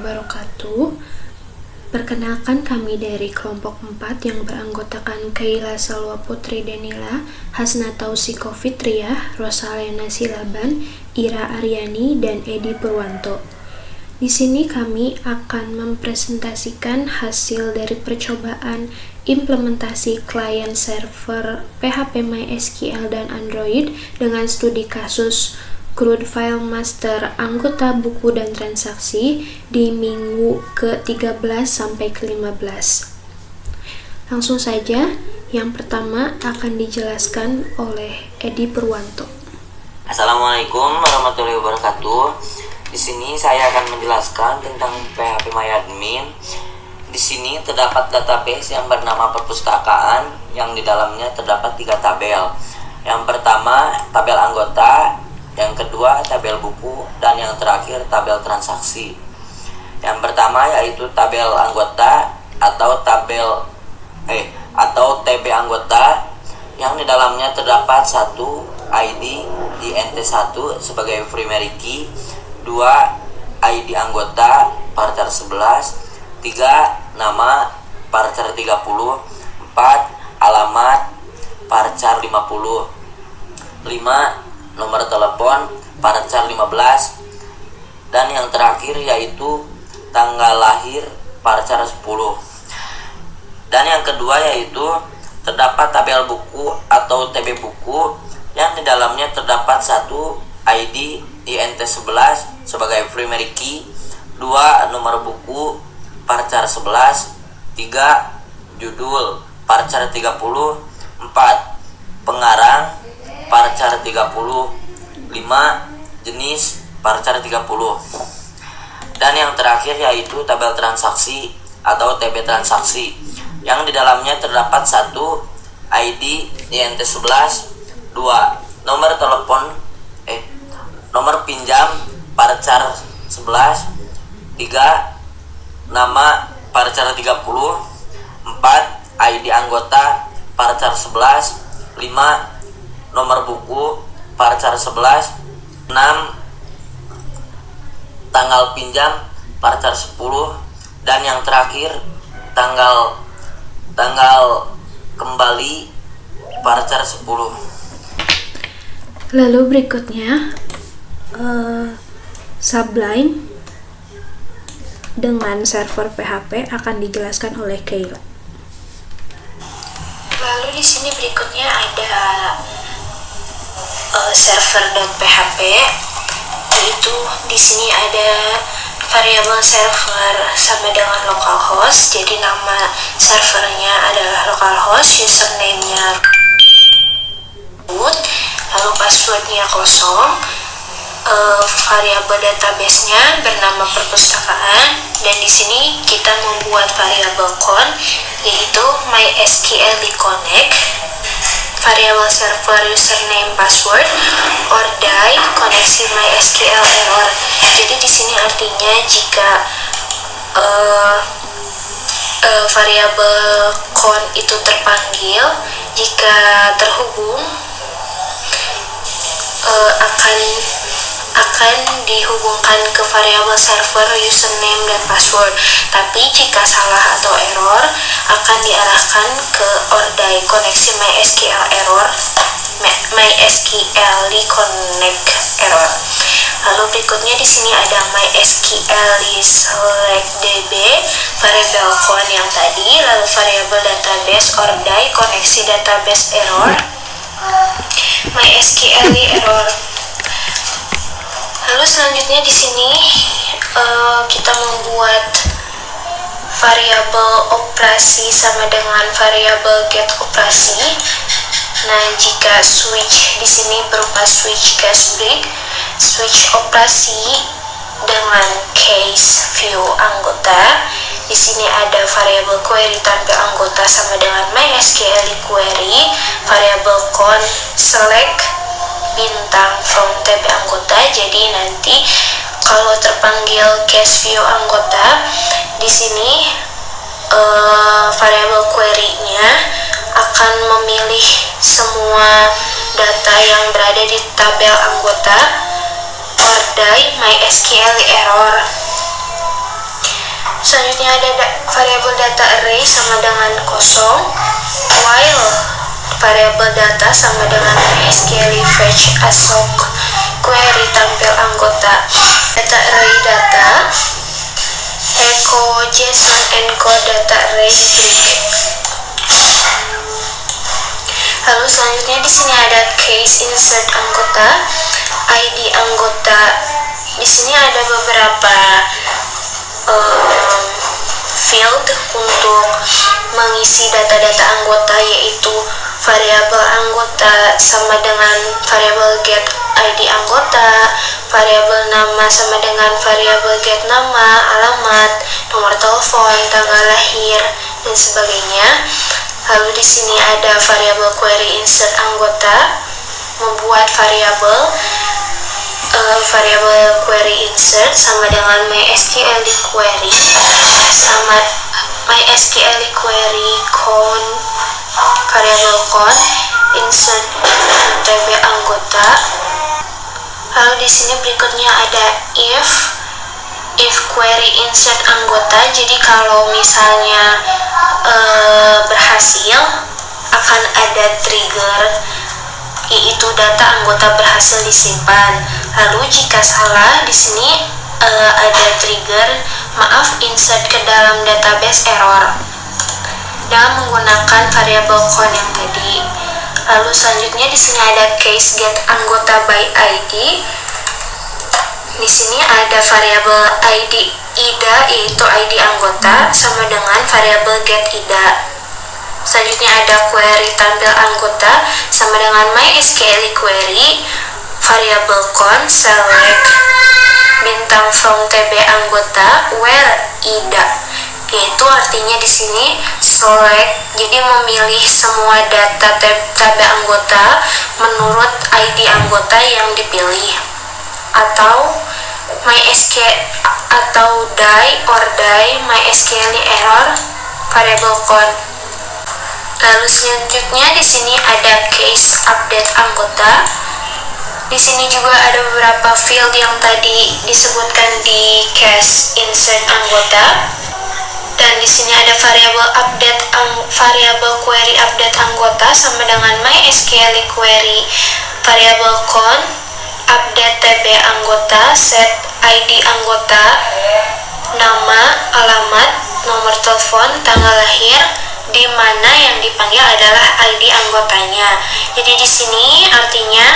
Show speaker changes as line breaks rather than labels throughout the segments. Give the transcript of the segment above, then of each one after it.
wabarakatuh. Perkenalkan, kami dari kelompok 4 yang beranggotakan Kaila Salwa Putri Denila, Hasna Tausiko Fitriah, Rosalena Silaban, Ira Aryani, dan Edi Purwanto. Di sini kami akan mempresentasikan hasil dari percobaan implementasi klien server PHP MySQL dan Android dengan studi kasus CRUD file master anggota buku dan transaksi di minggu ke-13 sampai ke-15. Langsung saja, yang pertama akan dijelaskan oleh Edi Purwanto.
Assalamualaikum warahmatullahi wabarakatuh. Di sini saya akan menjelaskan tentang PHP MyAdmin. Di sini terdapat database yang bernama perpustakaan yang di dalamnya terdapat 3 tabel. Yang pertama tabel anggota, yang kedua tabel buku, dan yang terakhir tabel transaksi. Yang pertama yaitu tabel anggota atau TB anggota yang di dalamnya terdapat 1 ID di NT1 sebagai primary key, 2 ID anggota parcer 11, 3 nama parcer 30, 4 alamat parcer 50, 5 nomor telepon parcer 15, dan yang terakhir yaitu tanggal lahir parcer 10. Dan yang kedua yaitu terdapat tabel buku atau TB buku yang di dalamnya terdapat 1 ID INT11 sebagai primary key, 2 nomor buku parcer 11, 3 judul parcer 30, 4 pengarang parcer 30, 5 jenis parcer 30. Dan yang terakhir yaitu tabel transaksi atau TB transaksi yang di dalamnya terdapat 1 ID INT11, 2 nomor telepon nomor pinjam parcer 11, 3 nama parcer 30, 4 ID anggota parcer 11, 5 nomor buku parcer 11, 6 tanggal pinjam parcer 10, dan yang terakhir tanggal kembali parcer 10.
Lalu berikutnya Sublime dengan server PHP akan dijelaskan oleh Kaila.
Lalu di sini berikutnya ada server.php, yaitu di sini ada variabel server sama dengan localhost. Jadi nama servernya adalah localhost, username-nya root, lalu passwordnya kosong. Variabel database-nya bernama perpustakaan, dan di sini kita membuat variabel con, yaitu MySQL connect, variabel server username password, or die koneksi MySQL error. Jadi di sini artinya jika variabel con itu terpanggil, jika terhubung akan dihubungkan ke variabel server username dan password. Tapi jika salah atau error akan diarahkan ke or die koneksi MySQL error, MySQL connect error. Lalu berikutnya di sini ada MySQL select db, variabel con yang tadi, lalu variabel database or die koneksi database error, MySQL error. Lalu selanjutnya di sini kita membuat variabel operasi sama dengan variabel get operasi. Nah, jika switch di sini berupa switch case break, switch operasi dengan case view anggota. Di sini ada variabel query tanpa anggota sama dengan MySQL query, variabel con select bintang from tab anggota. Jadi nanti kalau terpanggil case view anggota, di sini variabel query-nya akan memilih semua data yang berada di tabel anggota or die MySQL error. Selanjutnya ada variabel data array sama dengan kosong, while variabel data sama dengan MySQL fetch assoc query tampil anggota data array data echo JSON encode data array prefix. Lalu selanjutnya di sini ada case insert anggota, ID anggota. Di sini ada beberapa field untuk mengisi data-data anggota, yaitu variabel anggota sama dengan variabel get ID anggota, variabel nama sama dengan variabel get nama, alamat, nomor telepon, tanggal lahir, dan sebagainya. Lalu di sini ada variabel query insert anggota, membuat variabel query insert sama dengan MySQL query sama MySQL query count variabel count insert tb anggota. Lalu di sini berikutnya ada if query insert anggota. Jadi kalau misalnya berhasil akan ada trigger, yaitu data anggota berhasil disimpan. Lalu jika salah, di sini ada trigger insert ke dalam database error dengan menggunakan variabel count yang tadi. Lalu selanjutnya di sini ada case get anggota by ID. Di sini ada variabel ID IDA, yaitu ID anggota sama dengan variabel get IDA. Selanjutnya ada query tampil anggota sama dengan MySQL query variabel count select bintang from tb anggota where IDA, yaitu artinya di sini select, jadi memilih semua data tab anggota menurut ID anggota yang dipilih, atau MySQL atau die MySQL error variabel count. Lalu selanjutnya di sini ada case update anggota. Di sini juga ada beberapa field yang tadi disebutkan di case insert anggota. Dan di sini ada variabel query update anggota sama dengan MySQL query variabel count update tb anggota, set ID anggota, nama, alamat, nomor telepon, tanggal lahir, di mana yang dipanggil adalah ID anggotanya. Jadi di sini artinya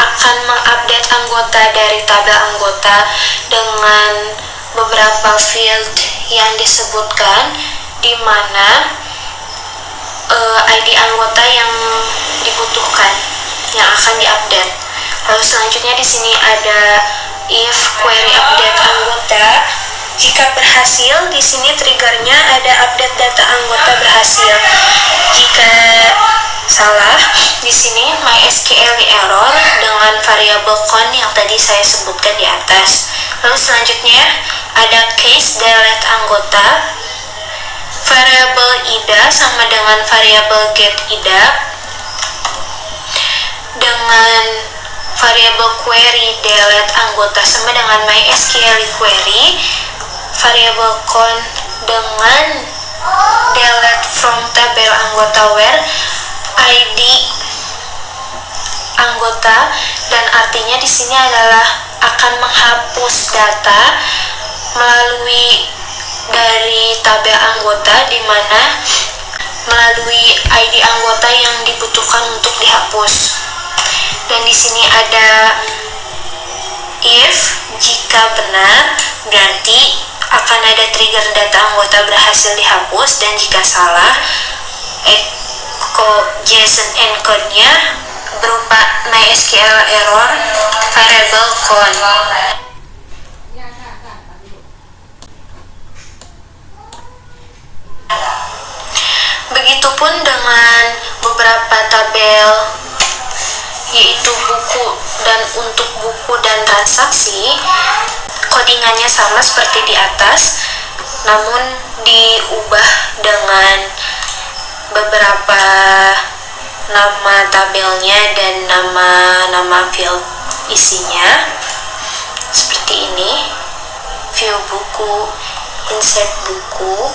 akan mengupdate anggota dari tabel anggota dengan beberapa field yang disebutkan, di mana ID anggota yang dibutuhkan yang akan diupdate. Lalu selanjutnya di sini ada if query update anggota. Jika berhasil, di sini triggernya ada update data anggota berhasil. Jika salah, di sini MySQL error dengan variabel count yang tadi saya sebutkan di atas. Lalu selanjutnya ada case delete anggota, variabel IDA sama dengan variabel get IDA, dengan variabel query delete anggota sama dengan MySQL query, variabel count dengan delete from tabel anggota where ID anggota, dan artinya di sini adalah akan menghapus data melalui dari tabel anggota, di mana melalui ID anggota yang dibutuhkan untuk dihapus. Dan di sini ada if, jika benar berarti akan ada trigger data anggota berhasil dihapus, dan jika salah JSON encode-nya berupa MySQL error variable count. Begitupun dengan beberapa tabel, yaitu buku dan untuk buku dan transaksi, codingannya sama seperti di atas, namun diubah dengan beberapa nama tabelnya dan nama field isinya seperti ini. view buku, insert buku,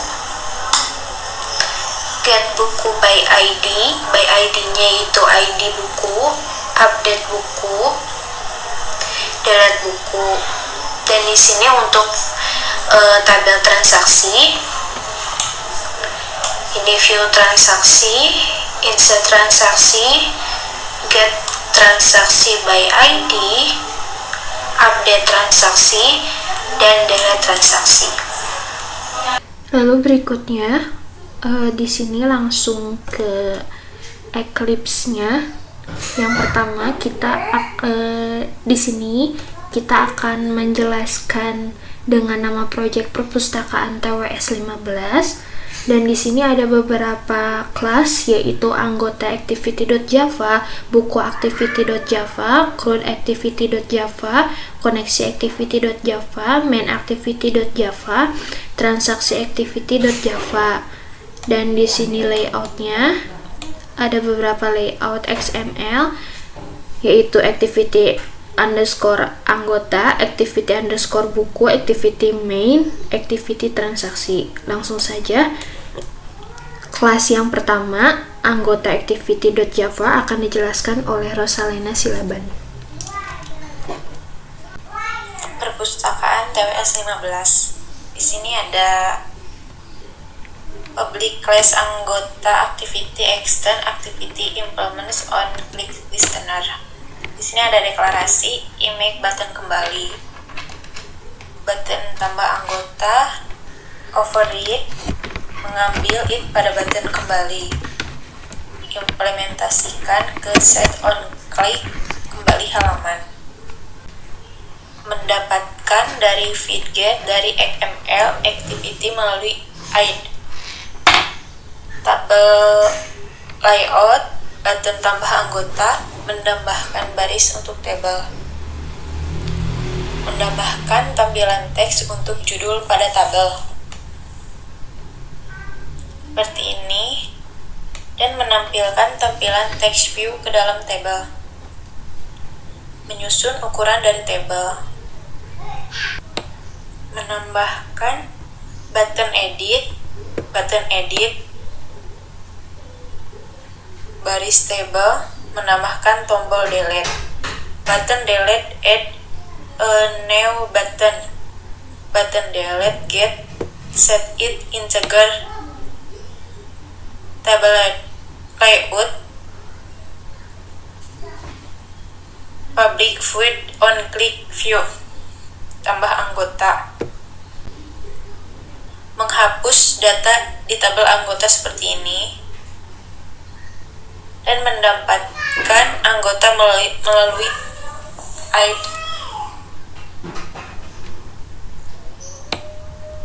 get buku by ID-nya itu ID buku, update buku, delete buku. Dan di sini untuk tabel transaksi, ini view transaksi, insert transaksi, get transaksi by ID, update transaksi, dan delete transaksi.
Lalu berikutnya di sini langsung ke Eclipse-nya. Yang pertama kita di sini kita akan menjelaskan dengan nama project perpustakaan TWS 15, dan di sini ada beberapa kelas, yaitu anggota activity.java, buku activity.java, cloud activity.java, koneksi activity.java, main activity.java, transaksi activity.java. Dan di sini layoutnya ada beberapa layout XML, yaitu activity underscore anggota, activity underscore buku, activity main, activity transaksi. Langsung saja, kelas yang pertama, anggota activity.java, akan dijelaskan oleh Rosalena Silaban.
Perpustakaan TWS 15. Di sini ada public class anggota activity extend activity implements on click listener. Di sini ada deklarasi, image button kembali, button tambah anggota, override, mengambil it pada button kembali, implementasikan ke set on click, kembali halaman, mendapatkan dari feed get dari XML activity melalui ID, tabel layout, button tambah anggota, menambahkan baris untuk tabel, menambahkan tampilan teks untuk judul pada tabel seperti ini, dan menampilkan tampilan teks view ke dalam tabel, menyusun ukuran dari tabel, menambahkan button edit, baris tabel, menambahkan tombol delete, button delete, add a new button delete, get, set it integer, table layout, public void on click view, tambah anggota, menghapus data di tabel anggota seperti ini, dan mendapatkan anggota melalui ID,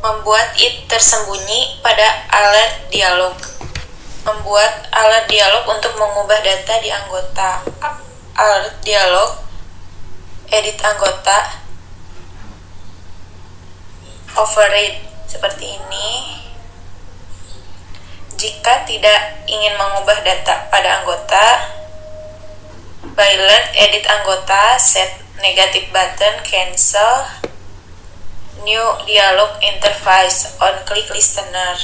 membuat it tersembunyi pada alert dialog, membuat alert dialog untuk mengubah data di anggota, alert dialog, edit anggota, override seperti ini. Jika tidak ingin mengubah data pada anggota, by alert, edit anggota, set negative button, cancel, new dialog interface on click listener,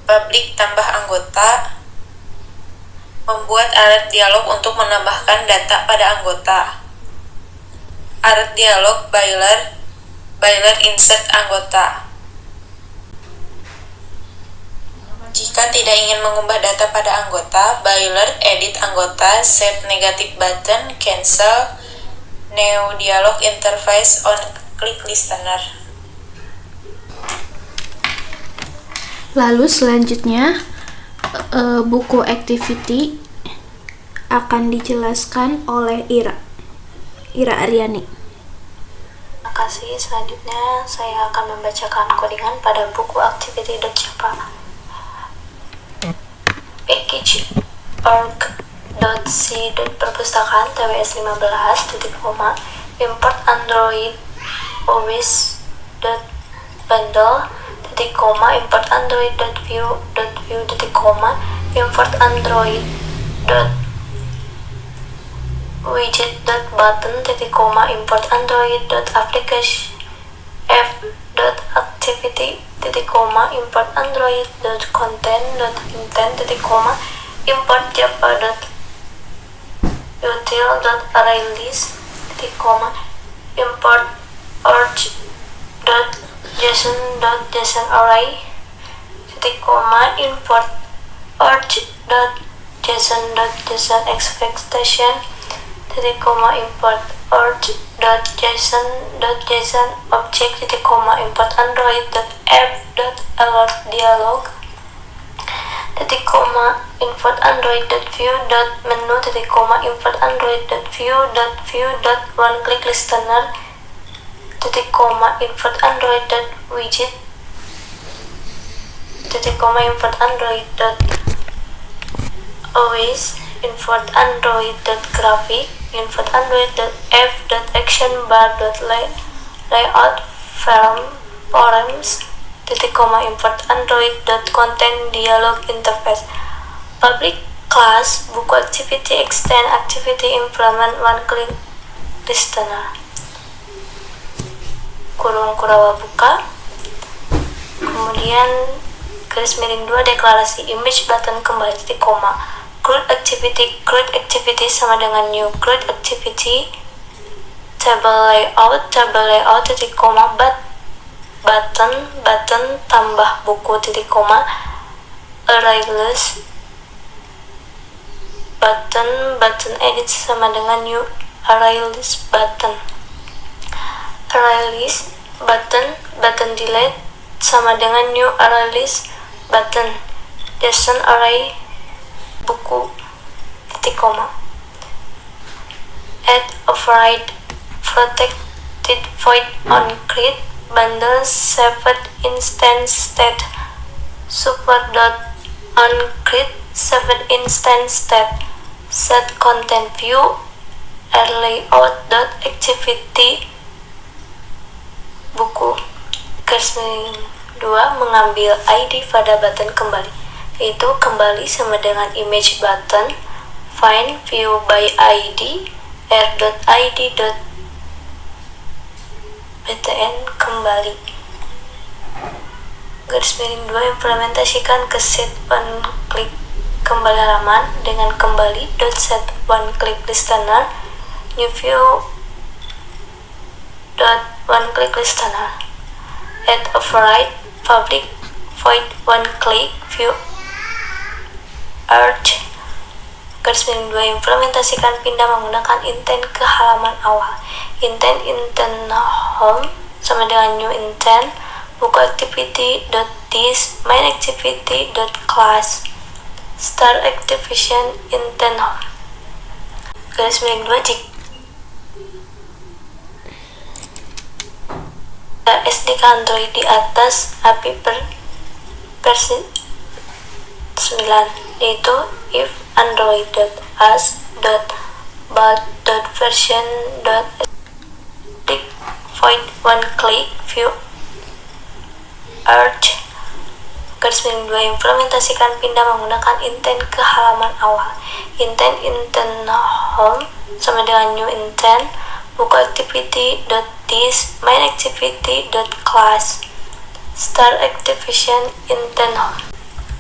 public tambah anggota, membuat alert dialog untuk menambahkan data pada anggota, alert dialog, by alert insert anggota. Jika tidak ingin mengubah data pada anggota, by alert, edit anggota, set negative button, cancel, new dialog interface on click listener.
Lalu selanjutnya buku activity akan dijelaskan oleh Ira Aryani.
Terima kasih. Selanjutnya saya akan membacakan kodingan pada buku activity.java. Package org.c.perpustakaan TWS 15 import Android OS.bundle import Android.view import Android widget.button titik koma import android.application f.activity titik koma import android.content.intent titik koma import java.util.arraylist titik koma import arch.json.json array titik koma import arch.json.json expectation titik koma import arch.json.json object titik koma import android.app.alert dialog titik koma import android.view.menu titik koma import android.view.view.one click listener titik koma import android.widget titik koma import android.always import android.graphic import android.f.action.bar.layout forms titik koma import android.content dialog interface public class buku activity extend activity implement one click listener kurung kurawa buka, kemudian garis miring 2 deklarasi image button kembali titik koma create activity sama dengan new create activity table layout titik koma button tambah buku titik koma array list button edit sama dengan new array list button array list button delete sama dengan new array list button JSON array buku titik koma add override protected void on create bundle saved instance state support dot on create saved instance state set content view layout dot activity buku garis miring 2 mengambil ID pada button kembali, yaitu kembali sama dengan image button find view by ID r.id.btn kembali. Garis miring 2 implementasikan ke set one click kembali halaman dengan kembali .set one click listener new view one click listener add override public void one click view arch garis miring 2 implementasikan pindah menggunakan intent ke halaman awal intent home sama dengan new intent buku activity .this main activity .class start activation intent home garis miring 2 jika SDK Android di atas API versi 9 yaitu if android.as.bald.version.stic void one click view arch garis miring 2 implementasikan pindah menggunakan intent ke halaman awal intent home sama dengan new intent buku activity .this main activity .class start activation intent home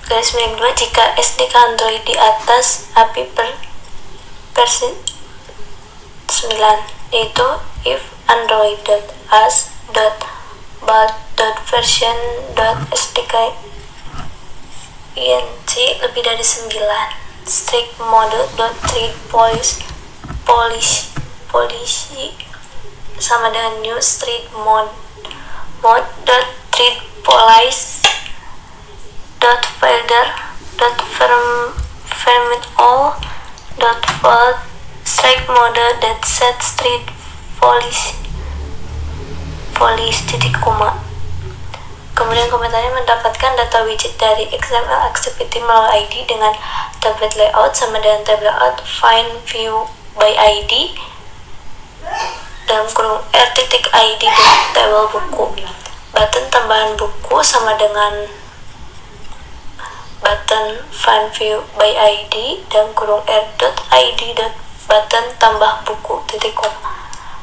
garis miring 2 jika SDK Android di atas API versi 9 yaitu if android.as.bald.version.sdk int lebih dari 9 strict mode.treat policy sama dengan new street mode.treat police .filter.ferment all .fault strike mode .set street police titik koma kemudian komentarnya mendapatkan data widget dari XML activity melalui ID dengan tablet layout sama dengan tab layout find view by ID dalam kurung r.id dan table buku button tambahan buku sama dengan button find view by ID dalam kurung r.id button tambah buku titik koma.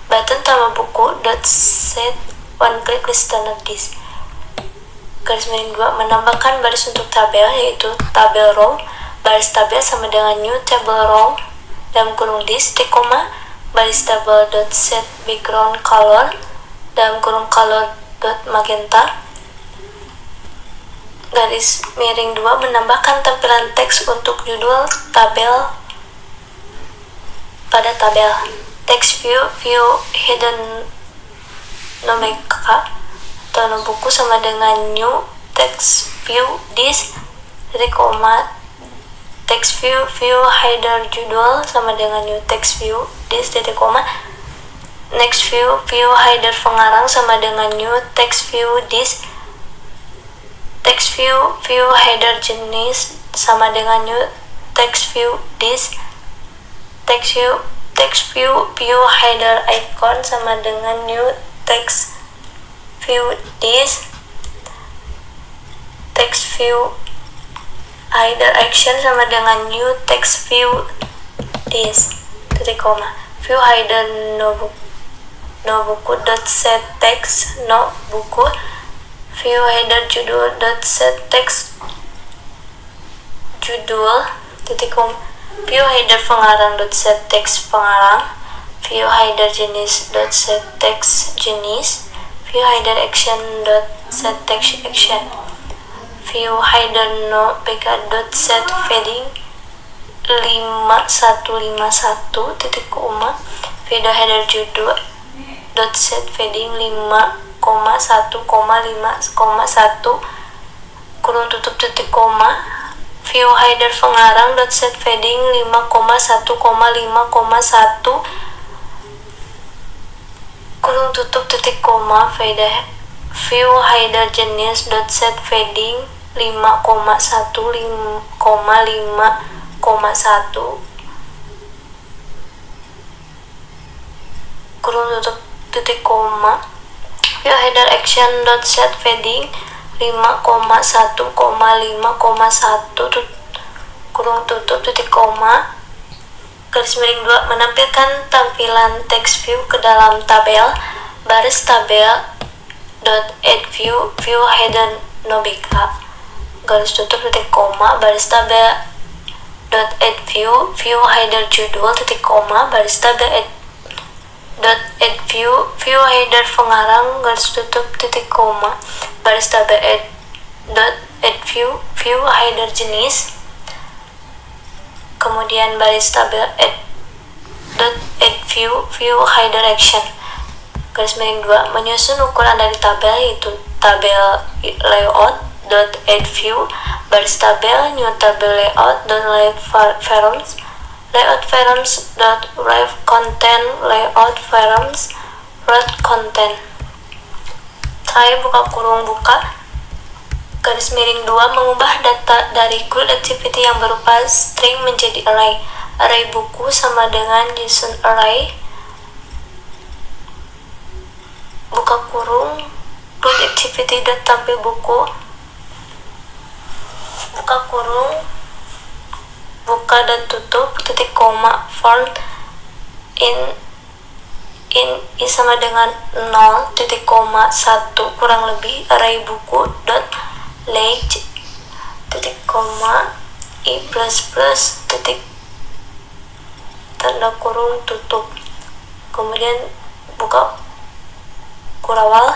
Button tambah buku dot set one click listener disk. Garis miring 2 menambahkan baris untuk tabel, yaitu tabel row. Baris tabel sama dengan new table row dalam kurung disk titik koma. Baris tabel dot set background color dalam kurung color dot magenta. Garis miring 2 menambahkan tampilan teks untuk judul tabel pada tabel. Text view hidden nomeka atau no buku sama dengan new text view disk titik koma. Text view header judul sama dengan new text view disk titik koma. Next view header pengarang sama dengan new text view disk. Text view header jenis sama dengan new text view disk. Text view header icon sama dengan new text view disk. Text view header action sama dengan new text view disk titik koma. View header no buku dot set text no buku. View header judul dot set text judul titik koma. View header pengarang dot set text pengarang. View header jenis dot set text jenis. View header action dot set text action. View header no pk dot set padding 5151 titik koma. View header judul dot set padding 5,1,5,1 kurung tutup titik koma. View header pengarang dot set padding 5,1,5,1 kurung tutup titik koma. View header jenis dot set padding 5,1,5,1 kurung tutup titik koma. View header action dot set padding 5,1,5,1 kurung tutup titik koma. Garis miring 2 menampilkan tampilan text view ke dalam tabel. Baris tabel dot add view header no bk. Garis tutup titik koma. Baris tabel dot add view header judul titik koma. Baris tabel dot add view header pengarang garis tutup titik koma. Baris tabel dot add view header jenis. Kemudian baris tabel dot add view header action. Garis miring 2 menyusun ukuran dari tabel, yaitu tabel layout dot add view. Baris tabel new table layout dot reference. Layout params dot write content. Layout params write content. Saya buka kurung buka. Garis miring 2 mengubah data dari group activity yang berupa string menjadi array. Array buku sama dengan JSON array. Buka kurung group activity dot tampil buku. Buka kurung buka dan tutup titik koma. Font in i sama dengan 0 titik koma 1 kurang lebih array buku dot length titik koma i plus plus titik tanda kurung tutup. Kemudian buka kurawal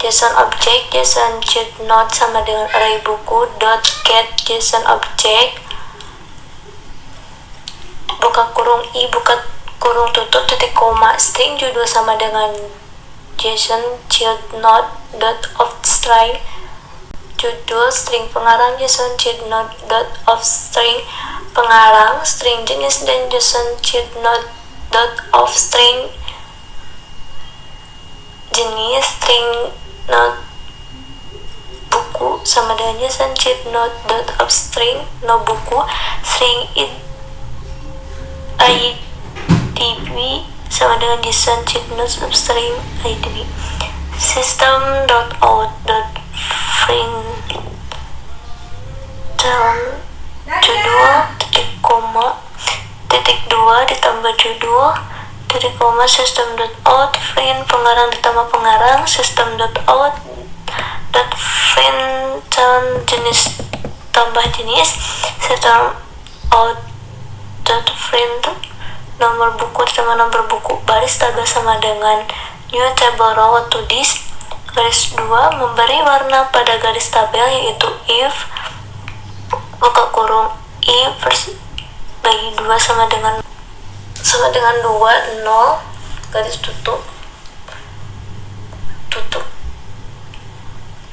JSON object JSON cheat node sama dengan array buku dot get JSON object. Buka kurung i buka kurung tutup titik koma string judul sama dengan JSON child node dot of string judul. String pengarang JSON child node dot of string pengarang. String jenis dan JSON child node dot of string jenis. String node buku sama dengan JSON child node dot of string no buku. String IDB sama dengan JSON cheat nodes of string IDB. System.out.print judul titik koma titik 2 ditambah judul titik koma system.out find pengarang ditambah pengarang system.out dot find calon jenis tambah jenis system.out dot find nomor buku ditambah nomor buku baris tabel sama dengan new table row to this garis 2 memberi warna pada garis tabel yaitu if buka kurung if bagi 2 sama dengan 2 0 garis tutup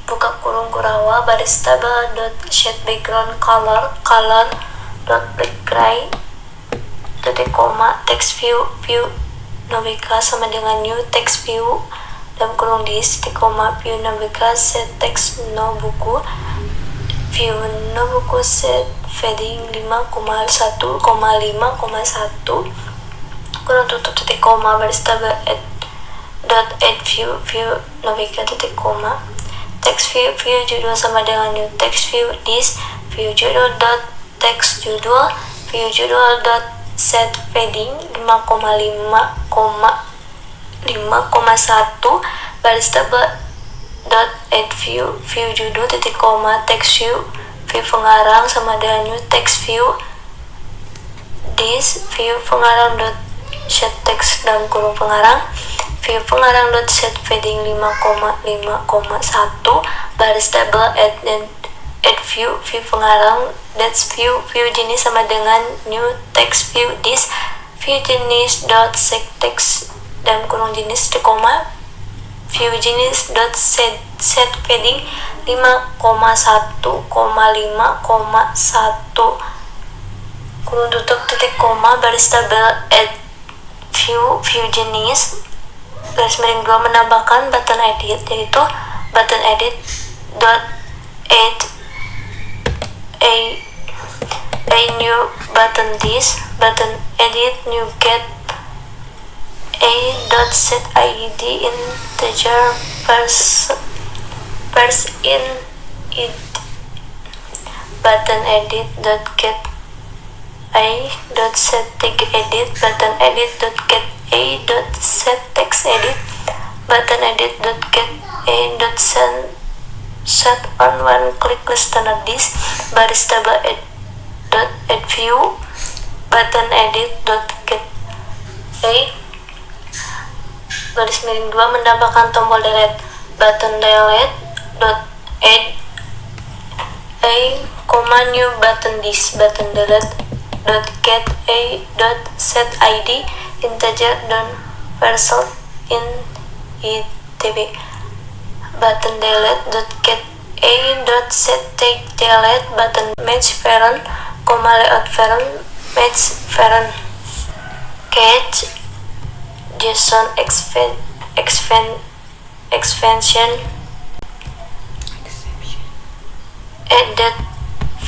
buka kurung kurawa baris tabel dot shade background color dot black gray titik koma text view navika sama dengan new text view dalam kurung dis titik koma view navika set text no buku view no buku set fading 5,1,5,1 kurung tutup titik koma baris tabel add view navika titik koma text view judul sama dengan new text view dis view judul dot text judul view judul dot set fading 5,1 baris tabel dot add view judul titik koma text view pengarang sama dengan new text view this view pengarang dot set text dalam kurung pengarang view pengarang dot set fading 5,1 baris tabel add view pengarang that's view jenis sama dengan new text view this view jenis dot set text dalam kurung jenis titik koma view jenis dot set fading 5,1,5,1 kurung tutup titik koma baris tabel add view jenis garis miring 2 menambahkan button edit yaitu button edit dot add a new button this button edit new get a dot set id integer first in it button edit dot get a dot set text edit button edit dot get a dot set text edit button edit dot get a dot set on one click listener this baris tabel add view button edit dot get a garis miring 2 menambahkan tombol delete button delete dot add a new button this button delete dot get a dot set id integer dan result in itb button delete dot get a dot set take delete button match parent layout parent match parent catch JSON expansion added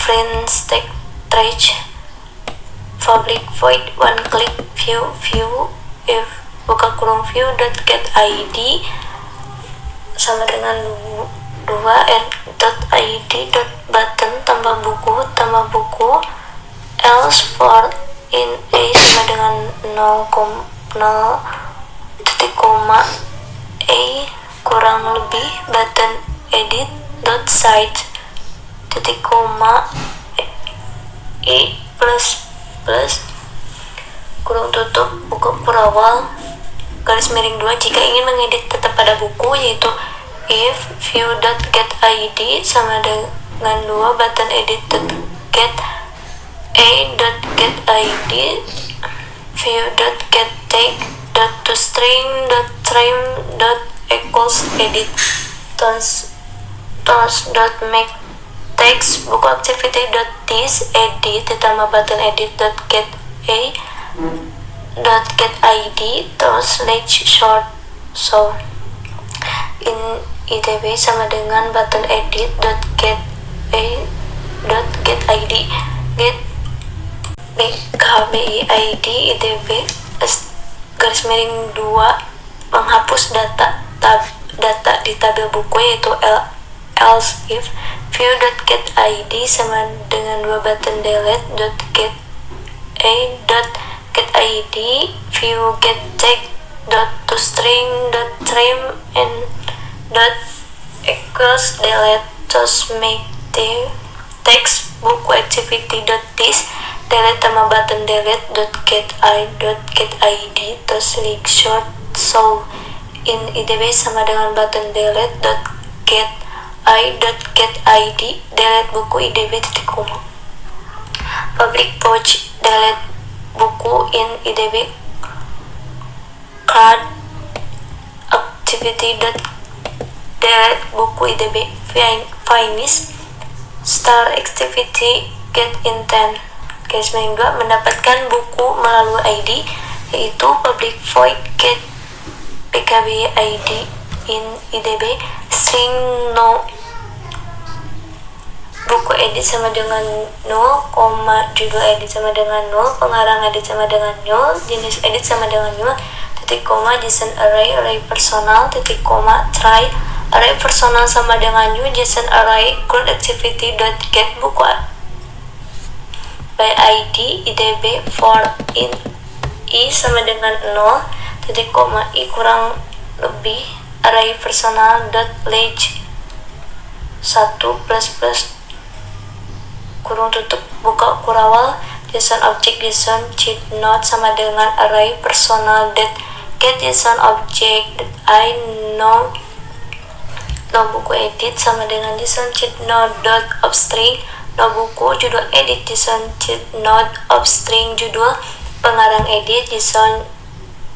print stack trace public void one click view if buka kurung view dot get id sama dengan 2 dot id dot button tambah buku else for in a sama dengan 0 titik koma a kurang lebih button edit dot site titik koma e plus kurung tutup buku perawal garis miring 2 jika ingin mengedit tetap pada buku yaitu if view dot get id sama dengan 2 button edit dot get a dot get id view dot get take dot to string dot trim dot equals edit tones dot make text buku activity dot this edit ditambah button edit dot get a dot get id tones ledge short so in itb sama dengan button edit dot get a dot get id get bkbid itb garis miring 2 menghapus data di tabel buku yaitu else if view dot get id sama dengan 2 button delete dot get a dot get id view get tag dot to string dot trim and dot equals delete tos make the text buku activity dot this delete sama button delete dot get id tos link short so in idb sama dengan button delete dot get id delete buku idb titik koma public pouch delete buku in idb card activity dot delete buku idb finish star activity get intent garis miring 2 mendapatkan buku melalui id yaitu public void get pkb id in idb string no buku edit sama dengan 0, judul edit sama dengan 0, pengarang edit sama dengan 0, jenis edit sama dengan 0, titik koma, JSON array personal, titik koma, try, array personal sama dengan new, JSON array, current activity dot get buku by id, idb, for in, i sama dengan 0, titik koma, i kurang lebih, array personal dot length 1 plus kurung tutup buka kurawal JSON object JSON cheat node sama dengan array personal dot get JSON object I no buku edit sama dengan JSON cheat node dot upstring no buku judul edit JSON cheat node upstring judul pengarang edit JSON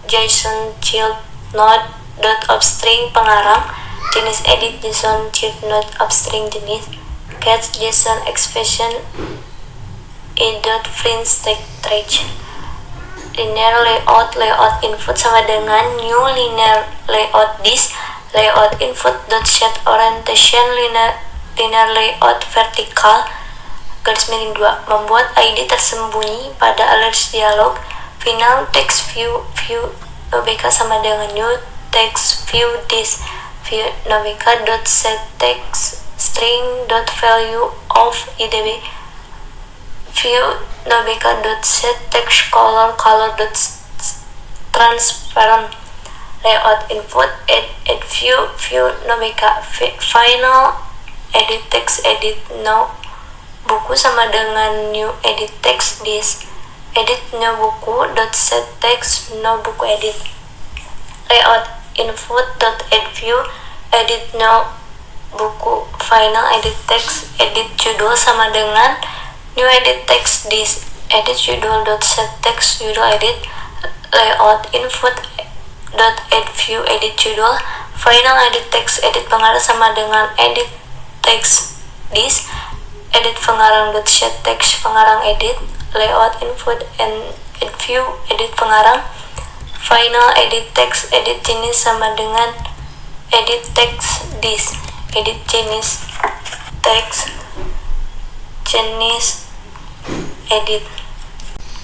cheat node dot upstring pengarang jenis edit JSON cheat node upstring jenis get JSON expression a.print stack trace linear layout input sama dengan new linear layout this layout input dot set orientation linear layout vertical garis miring 2 membuat id tersembunyi pada alerts dialog final text view nobk sama dengan new text view this view nobk dot set text string dot value of idb view nobk dot set text color dot transparent layout input add view nobk final edit text edit no buku sama dengan new edit text this edit no buku dot set text no buku edit layout input dot add view edit no buku final edit text edit judul sama dengan new edit text this edit judul dot set text judul edit layout input dot add view edit judul final edit text edit pengarang sama dengan edit text this edit pengarang dot set text pengarang edit layout input and add view edit pengarang final edit text edit jenis sama dengan edit text this edit jenis text jenis edit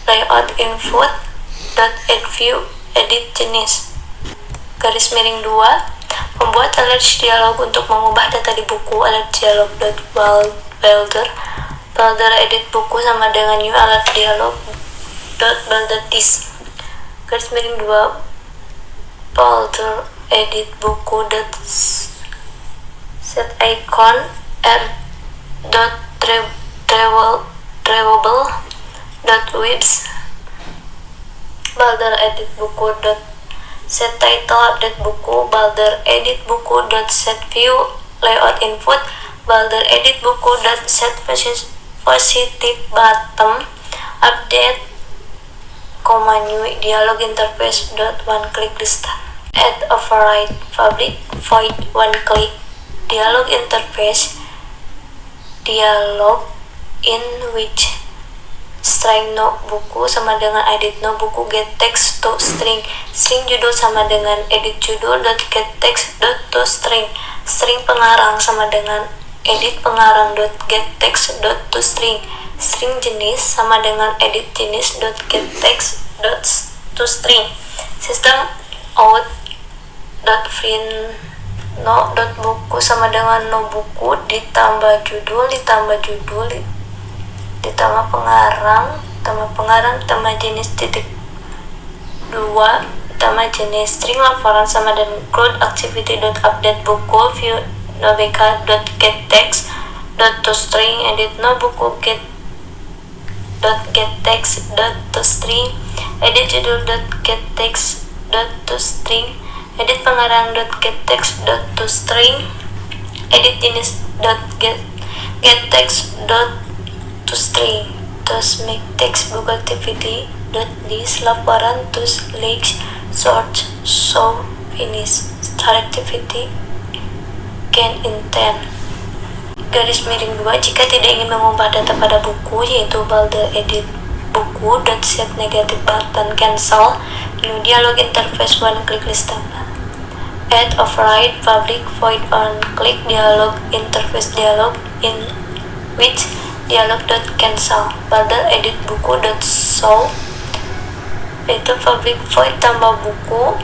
layout input dot add view edit jenis garis miring 2 membuat alert dialog untuk mengubah data di buku alert dialog dot builder edit buku sama dengan new alert dialog dot builder this garis miring 2 builder edit buku dot set icon r dot drawable dot width builder edit buku dot set title update buku builder edit buku dot set view layout input builder edit buku dot set positive bottom update new dialog interface dot one click list add override public void one click dialog interface dialog in which string no buku sama dengan edit no buku get text to string judul sama dengan edit judul dot get text dot to string pengarang sama dengan edit pengarang dot get text dot to string jenis sama dengan edit jenis dot get text dot to string system out dot print no dot buku sama dengan no buku ditambah judul ditambah pengarang tambah jenis titik 2 utama jenis string laporan sama dengan include activity.update buku view nobeka.getText .toString edit no buku getText .toString edit judul .getText .toString edit pengarang .getText .toString edit jenis .getText .toString tos make text book activity .this laporan tos leaks sort show finish start activity can intent garis miring 2 jika tidak ingin mengubah data pada buku yaitu balder edit buku set negative button cancel new dialog interface one click list tambah add override public void on click dialog interface dialog in which dialog.cancel balder edit buku show itu public void tambah buku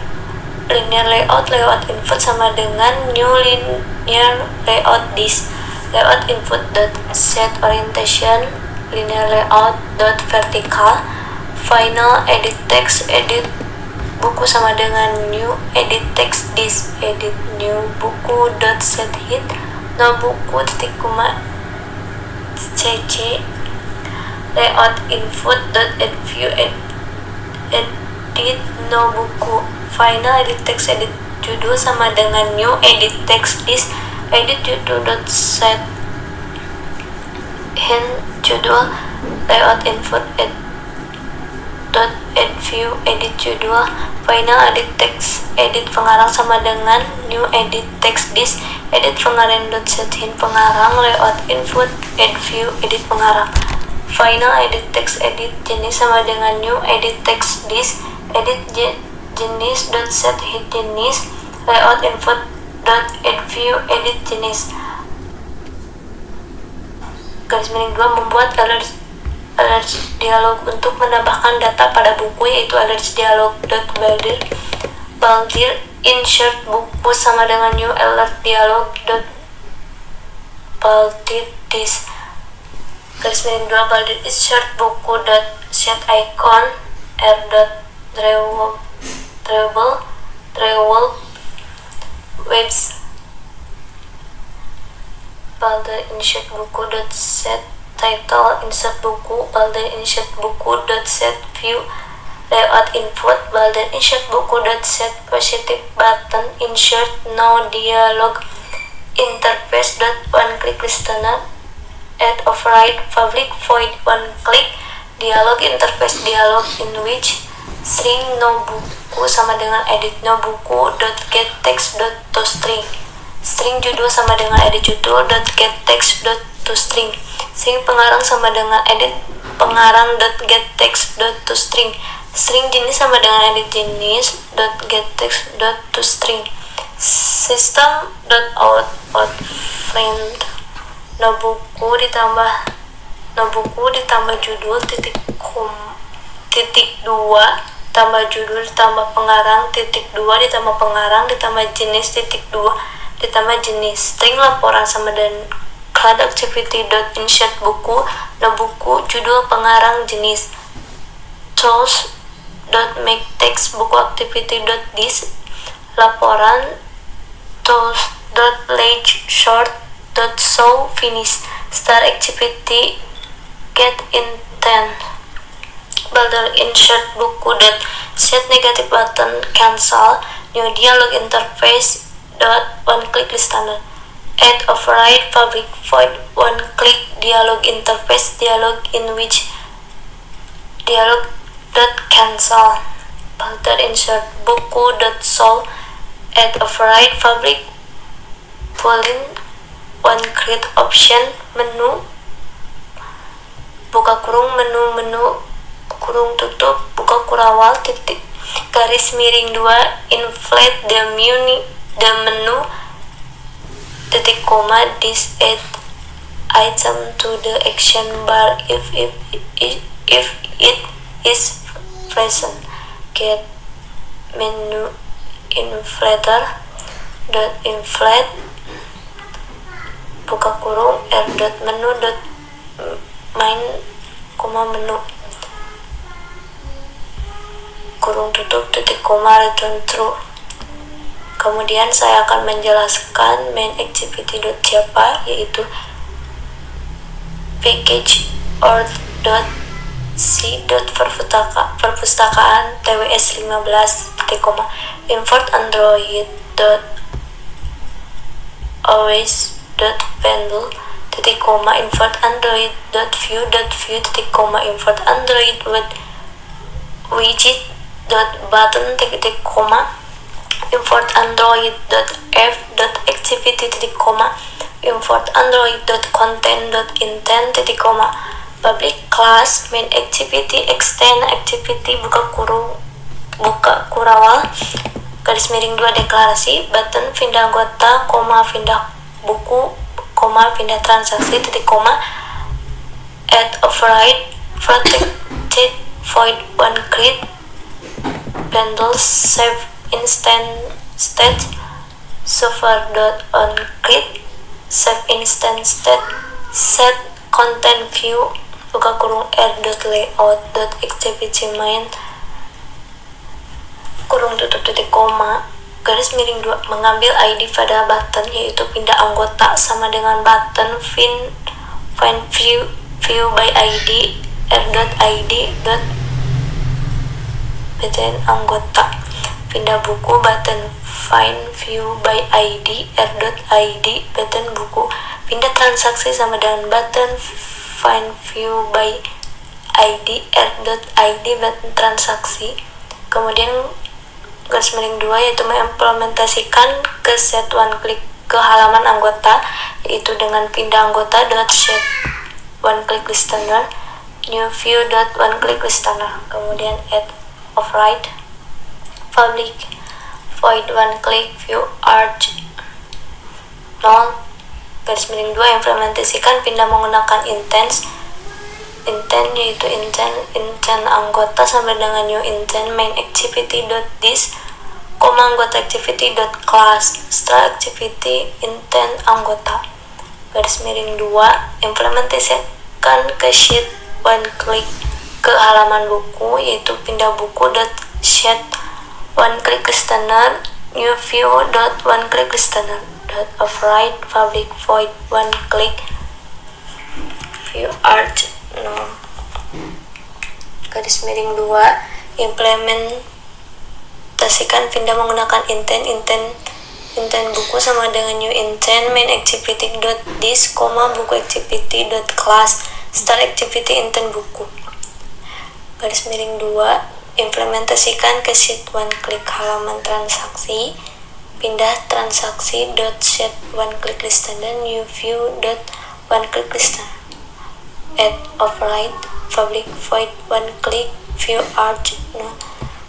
linear layout input sama dengan new linear layout this layout input set orientation linear layout vertical final edit text edit buku sama dengan new edit text this edit new buku set hit no buku titik koma cc layout input add view edit no buku final edit text edit judul sama dengan new edit text list edit judul set hint judul layout input add view edit judul final edit text edit pengarang sama dengan new edit text list edit pengarang set hint pengarang layout input add view edit pengarang final edit text edit jenis sama dengan new edit text list edit jenis set hint jenis layout input add view edit jenis garis miring 2 membuat alert dialog untuk menambahkan data pada buku yaitu alert dialog baldir insert buku sama dengan new alert dialog baldir this garis miring 2 baldir insert buku set icon drawable webs balder insert buku set title insert buku balder insert buku set view layout input balder insert buku set positive button insert no dialog interface one click listener add override public void one click dialog interface dialog in which string no buku sama dengan edit no buku getText toString string judul sama dengan edit judul getText toString string pengarang sama dengan edit pengarang getText toString string jenis sama dengan edit jenis getText toString system out friend no buku ditambah judul titik 2 tambah judul ditambah pengarang titik 2 ditambah pengarang ditambah jenis titik 2 ditambah jenis string laporan sama dengan clad activity insert buku no buku judul pengarang jenis tools make text buku activity this laporan tools late short show finish start activity get intent balder insert buku set negative button cancel new dialog interface one click listener add override public void one click dialog interface dialog in which dialog cancel balder insert buku show add override public boolean one create option menu buka kurung menu kurung tutup buka kurawal titik garis miring 2 inflate the menu titik koma this add item to the action bar if it is present get menu inflator inflate buka kurung menu main menu kurung tutup titik koma return true. Kemudian saya akan menjelaskan main activity.java, yaitu package or .c perpustakaan tws 15, import android always.bundle import android.view import android widget.button import android.f.activity import android.content.intent public class main activity extend activity buka kurawal garis miring 2 deklarasi button pindah anggota pindah buku pindah transaksi add override protected void one click bundle save instant state server.on click save instant state set content view buka kurung r.layout.activity main kurung tutup titik koma garis miring 2 mengambil ID pada button, yaitu pindah anggota sama dengan button find view by ID r.id btn anggota pindah buku button find view by ID r.id button buku pindah transaksi sama dengan button find view by ID r.id button transaksi. Kemudian garis miring 2 yaitu mengimplementasikan ke set one click ke halaman anggota, yaitu dengan pindah anggota .set one click listener new view one click listener. Kemudian add override public void one click view arch 0 garis miring 2 implementasikan pindah menggunakan intent yaitu intent anggota sama dengan new intent main activity.this anggota activity.class setelah activity intent anggota garis miring 2 implementasikan ke sheet one click ke halaman buku, yaitu pindah buku.set one click listener new view one click listener override public void one click view arch 0 garis miring 2 implementasikan pindah menggunakan intent buku sama dengan new intent main activity.this buku activity.class start activity intent buku garis miring 2 implementasikan ke sheet one click halaman transaksi pindah transaksi .set one click listener new view one click listener add override public void one click view arch 0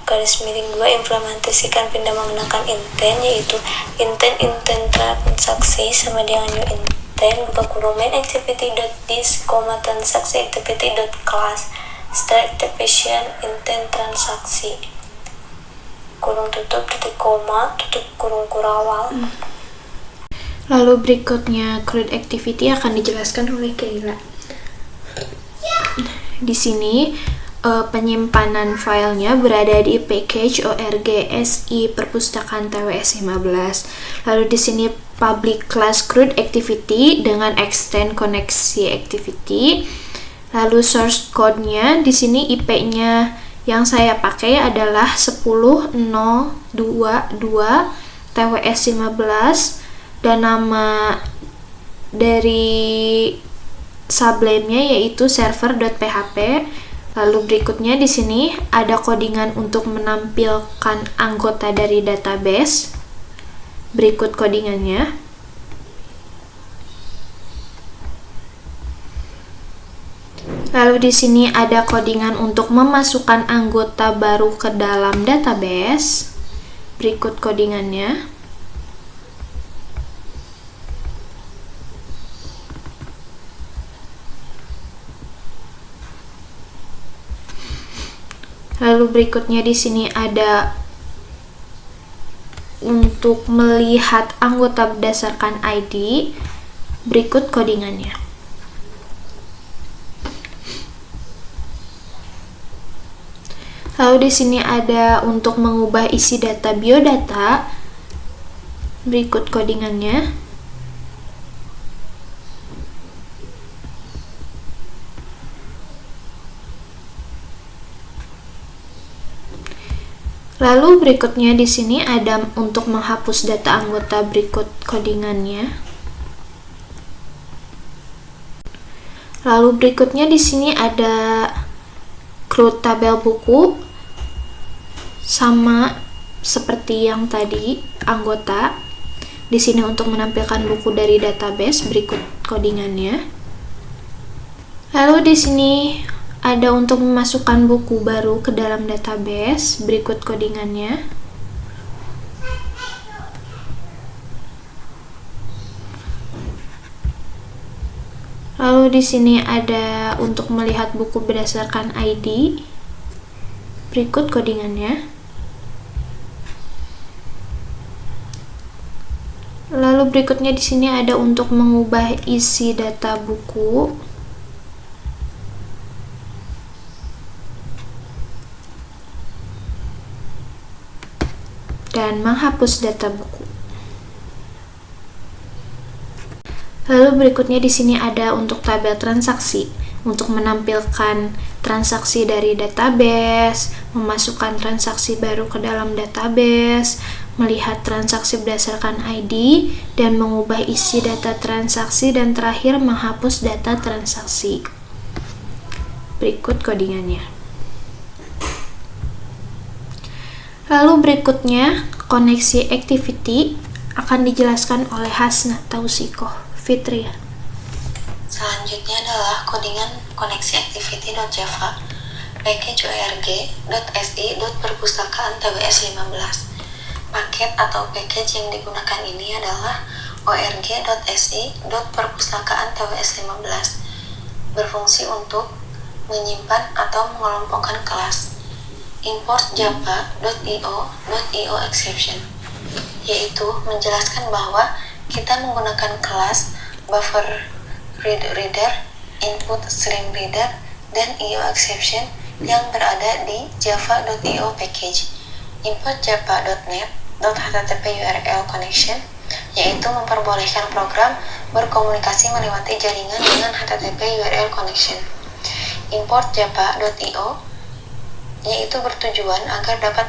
garis miring 2 implementasikan pindah menggunakan intent, yaitu intent transaksi sama dengan new intent buka kurung main activity.this transaksi activity.class start activation intent transaksi kurung tutup titik koma tutup kurung kurawal.
Lalu berikutnya CRUD activity akan dijelaskan oleh Keila. Di sini penyimpanan filenya berada di package org.si perpustakaan TWS 15. Lalu di sini public class CRUD activity dengan extend koneksi activity. Lalu source code-nya di sini IP-nya yang saya pakai adalah 10.0.22 TWS 15 dan nama dari sublime-nya yaitu server.php. Lalu berikutnya di sini ada codingan untuk menampilkan anggota dari database. Berikut codingannya. Lalu di sini ada codingan untuk memasukkan anggota baru ke dalam database. Berikut codingannya. Lalu berikutnya di sini ada untuk melihat anggota berdasarkan ID. Berikut codingannya. Lalu di sini ada untuk mengubah isi data biodata. Berikut codingannya. Lalu berikutnya di sini ada untuk menghapus data anggota, berikut codingannya. Lalu berikutnya di sini ada create tabel buku, sama seperti yang tadi anggota. Di sini untuk menampilkan buku dari database, berikut codingannya. Lalu di sini ada untuk memasukkan buku baru ke dalam database, berikut codingannya. Lalu di sini ada untuk melihat buku berdasarkan ID, berikut codingannya. Lalu berikutnya di sini ada untuk mengubah isi data buku. Dan menghapus data buku. Lalu berikutnya di sini ada untuk tabel transaksi, untuk menampilkan transaksi dari database, memasukkan transaksi baru ke dalam database, melihat transaksi berdasarkan ID, dan mengubah isi data transaksi, dan terakhir menghapus data transaksi. Berikut codingannya. Lalu berikutnya, koneksi activity akan dijelaskan oleh Hasna Tausikoh Fitria.
Selanjutnya adalah codingan koneksi activity.java package org.si.perpustakaan TWS 15. Paket atau package yang digunakan ini adalah org.si.perpustakaan TWS 15, berfungsi untuk menyimpan atau mengelompokkan kelas. Import java.io exception, yaitu menjelaskan bahwa kita menggunakan kelas buffer reader, input stream reader, dan io exception yang berada di java.io package. Import java.net.http URL connection, yaitu memperbolehkan program berkomunikasi melewati jaringan dengan http URL connection. Import java.io yaitu bertujuan agar dapat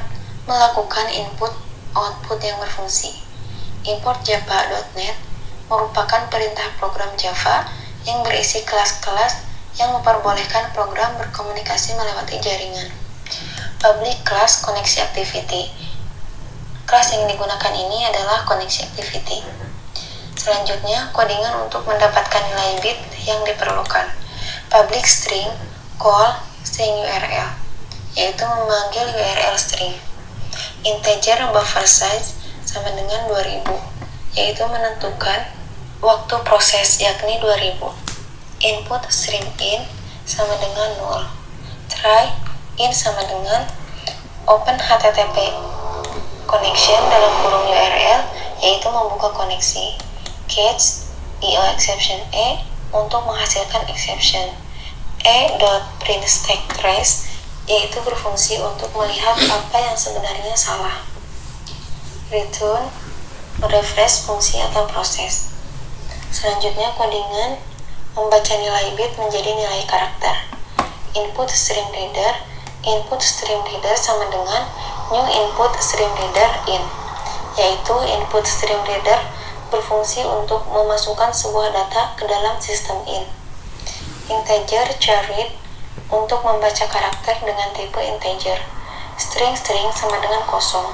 melakukan input-output yang berfungsi. Import java.net merupakan perintah program Java yang berisi kelas-kelas yang memperbolehkan program berkomunikasi melewati jaringan. Public class koneksi activity. Kelas yang digunakan ini adalah koneksi activity. Selanjutnya, codingan untuk mendapatkan nilai bit yang diperlukan. Public string call string URL, yaitu memanggil URL string. Integer buffer size sama dengan 2000, yaitu menentukan waktu proses, yakni 2000. Input stream in sama dengan 0. Try in sama dengan open http connection dalam kurung URL, yaitu membuka koneksi. Catch io exception untuk menghasilkan exception. print stack trace, yaitu berfungsi untuk melihat apa yang sebenarnya salah. Return refresh fungsi atau proses. Selanjutnya, codingan membaca nilai bit menjadi nilai karakter. Input stream reader sama dengan new input stream reader in, yaitu input stream reader berfungsi untuk memasukkan sebuah data ke dalam sistem in. Integer char read untuk membaca karakter dengan tipe integer. String sama dengan kosong.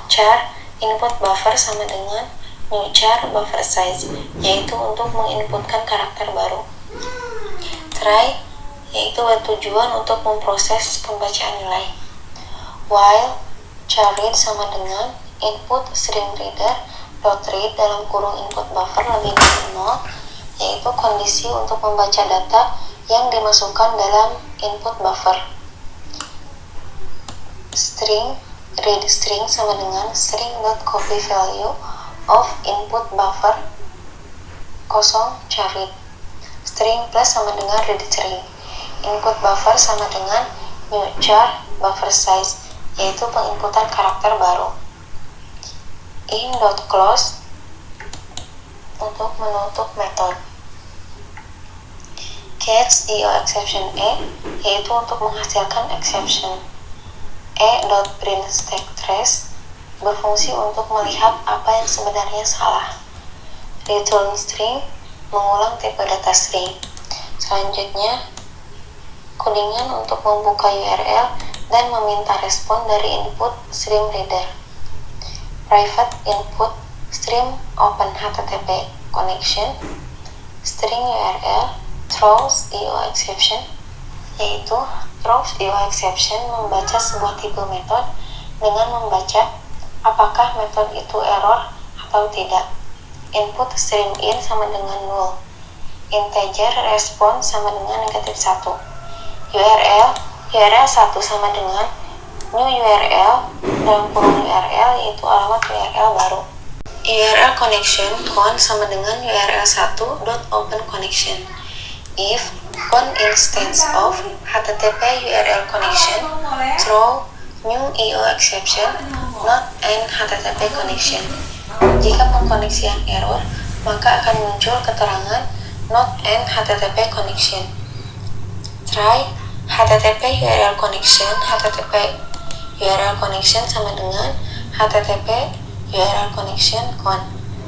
Char input buffer sama dengan new char buffer size, yaitu untuk menginputkan karakter baru. Try yaitu bertujuan untuk memproses pembacaan nilai. While char read sama dengan input stream reader dot read dalam kurung input buffer lebih dari 0, yaitu kondisi untuk membaca data yang dimasukkan dalam input buffer. String read string sama dengan string.copy value of input buffer kosong char read. String plus sama dengan read string. Input buffer sama dengan new char buffer size, yaitu penginputan karakter baru. In.close untuk menutup metode. Catch EOException A, yaitu untuk menghasilkan exception. E.print stack trace berfungsi untuk melihat apa yang sebenarnya salah. Return string mengulang tipe data string. Selanjutnya, codingan untuk membuka URL dan meminta respon dari input stream reader. Private input stream open HTTP connection string URL throws EOException, yaitu throws EOException membaca sebuah tipe metode dengan membaca apakah metode itu error atau tidak. Input stream in sama dengan null, integer respon sama dengan negatif 1, URL 1 sama dengan new URL dalam kurung URL, yaitu alamat URL baru. URL connection con sama dengan URL 1 open connection. If con instance of HTTP URL connection throw new EOException not an HTTP connection. Jika pengkoneksian error, maka akan muncul keterangan not an HTTP connection. Try HTTP URL connection. HTTP URL connection sama dengan HTTP URL connection con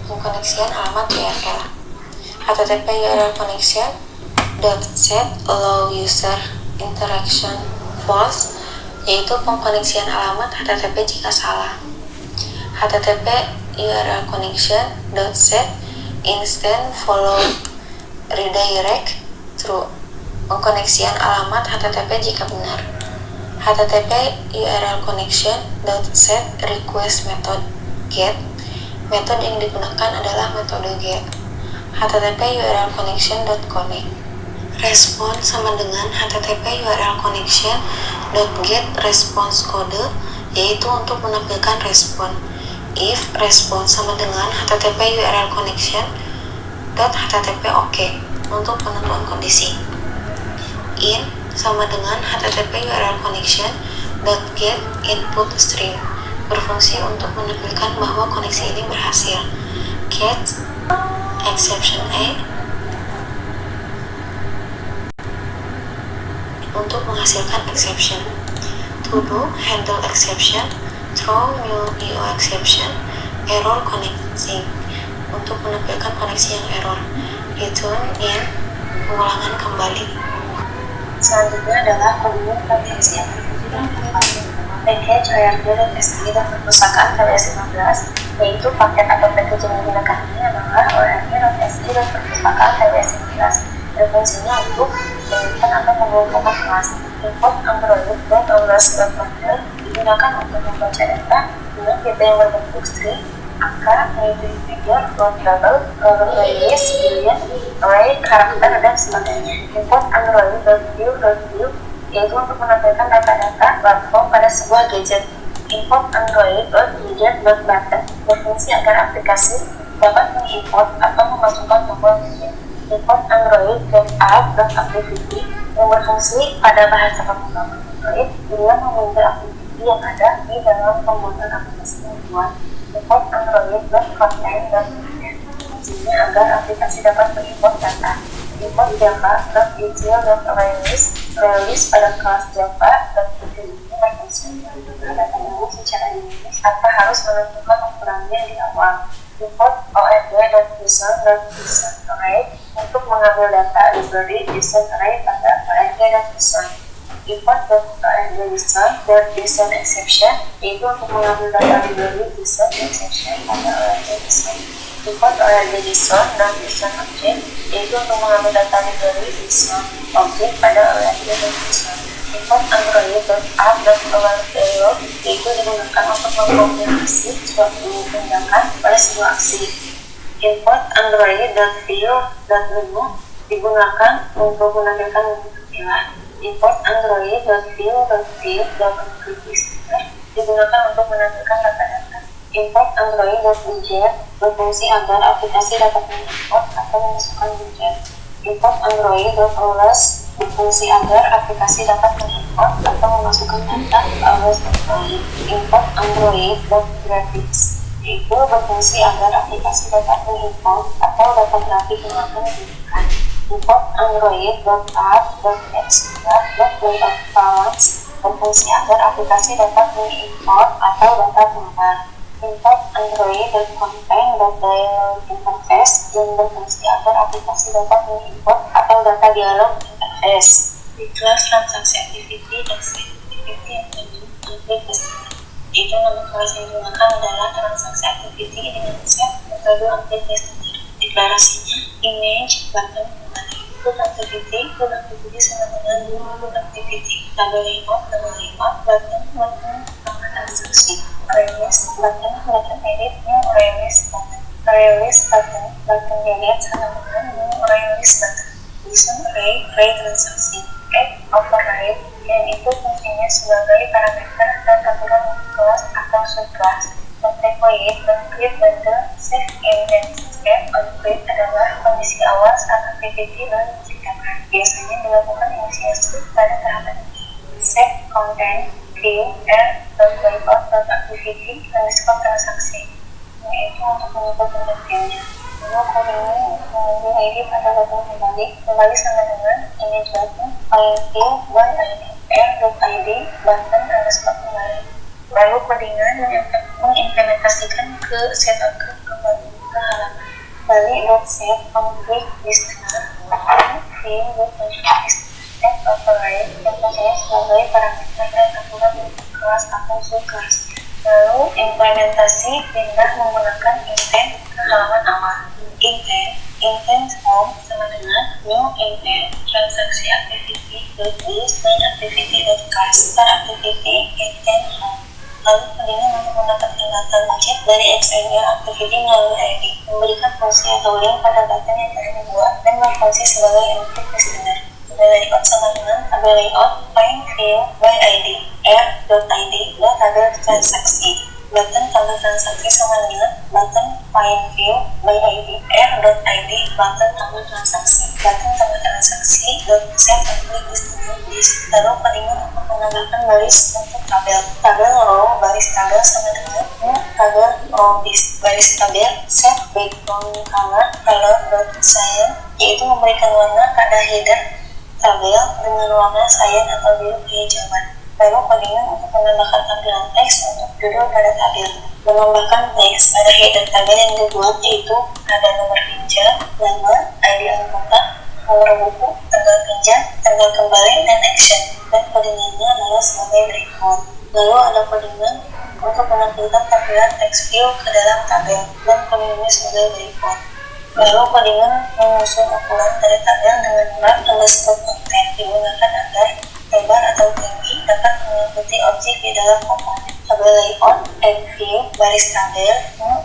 pengkoneksian alamat URL. HTTP URL connection .set allow user interaction false, yaitu pengkoneksian alamat HTTP jika salah. HTTP URL connection .set instant follow redirect true, pengkoneksian alamat HTTP jika benar. HTTP URL connection .set request method get, metode yang digunakan adalah metode get. HTTP URL connection .connect. Respon sama dengan HTTP URL connection .get response code, yaitu untuk menampilkan respon. If respon sama dengan HTTP URL connection .http OK untuk penentuan kondisi. In sama dengan HTTP URL connection .get input stream berfungsi untuk menampilkan bahwa koneksi ini berhasil. Catch exception A untuk menghasilkan exception. To do handle exception, throw new EOException, error connecting untuk menampilkan koneksi yang error. Return in pengulangan kembali. Selanjutnya adalah codingan transisi package ORG.SI dan perpustakaan KBS 15, yaitu paket atau package yang digunakan ini adalah ORG.SI dan perpustakaan KBS 15. Berfungsinya untuk menginput atau mengumpulkan kelas. Input Android.address.packet digunakan untuk membaca data dengan tipe yang berbentuk string, angka, nilai integer, float double, list, boolean, array, karakter, dan sebagainya. Input Android.view yaitu untuk menampilkan data-data platform pada sebuah gadget. Input Android.widget.button berfungsi agar aplikasi dapat mengimport atau memasukkan tombol widget. Input Android.app.activity yang berfungsi pada bahasa pemrograman Android dengan mengambil aktiviti yang ada di dalam pembuatan aplikasi yang dibuat. Input Android.content.content fungsinya agar aplikasi dapat mengimport data. Input Java.etal.arraylist pada kelas Java.utility berfungsi menentukan data baru secara dinamis tanpa harus menentukan ukurannya di awal. Input org.json.json.array untuk mengambil data library JSON array pada org.json. Import .org.json exception yaitu untuk mengambil data library JSON exception pada org.json. Import org.json object yaitu untuk mengambil data library JSON object pada org.json. Import android.app.overload yaitu digunakan untuk mengkombinasi suatu tindakan pada sebuah aksi. Import android.view.menu digunakan untuk menampilkan menu tampilan. Import android.view.view.activity digunakan untuk menampilkan data-data. Import android.widget berfungsi agar aplikasi dapat mengimport atau memasukkan widget. Import android.rollers berfungsi agar aplikasi dapat mengimport atau memasukkan data ke iOS Android. Import Android.graphics yaitu berfungsi agar aplikasi dapat mengimport atau data grafik yang akan digunakan. Import Android.art.extract.layout berfungsi agar aplikasi dapat mengimport atau data gambar. Import Android.content.dialog interface yang berfungsi agar aplikasi dapat mengimport atau data dialog interface. Di kelas transaksi activity dan set activity yang aplikasi itu nama kelas yang digunakan adalah transaksi activity dengan set metode aplikasi. Deklarasinya image button Good activity sama dengan good activity. Tabel layout button transaksi. Release button edit new release button. Release button delete sama dengan new release button. Listen array transaksi. Add override yang itu fungsinya sebagai parameter dan aturan kelas atau subclass. Create bundle save intent step on create adalah kondisi awal saat activity baru diciptakan. Biasanya dilakukan inisiasi pada tahapan ini. Set content view layout.activity underscore transaksi yaitu untuk mengubah kontennya. Lalu codingnya untuk mengambil ID pada button kembali sama dengan image button find view by id r.id button underscore kembali. Lalu codingan mengimplementasikan ke setup ke halaman balik.set on-click listener akan view with set override yang fungsinya sebagai parameter dan aturan untuk kelas atau subkelas. Lalu implementasi pindah menggunakan intent ke halaman awal. Intent home sama dengan new intent transaksi activity list dan activity.class start activity intent home. Lalu codingan untuk mendapatkan data widget dari external activity melalui ID, memberikan fungsi atau link pada button yang telah dibuat dan berfungsi sebagai input listener. Tabel layout sama dengan tabel layout find view by ID r.id dan tabel transaksi. Button tabel transaksi sama dengan button find view by ID r.id button tabel transaksi. Button tabel transaksi set on-click listener list. Lalu codingan untuk menambahkan baris untuk tabel. Tabel row baris tabel sama dengan tabel row baris tabel set background color.cyan yaitu memberikan warna pada header tabel dengan warna cyan atau biru kehijauan. Lalu codingan untuk menambahkan tampilan teks untuk judul pada tabel. Menambahkan teks pada header tabel yang dibuat yaitu ada nomor pinjam, nama, ID anggota, nomor buku, tanggal pinjam, tanggal kembali, dan action. Dan codingannya adalah sebagai berikut. Lalu ada codingan untuk menampilkan tampilan text view ke dalam tabel dan codingannya sebagai berikut. Lalu codingan mengusung ukuran dari tabel dengan wrap underscore content digunakan agar lebar atau tinggi dapat mengikuti objek di dalam komponen. Tabel layout and view baris tabel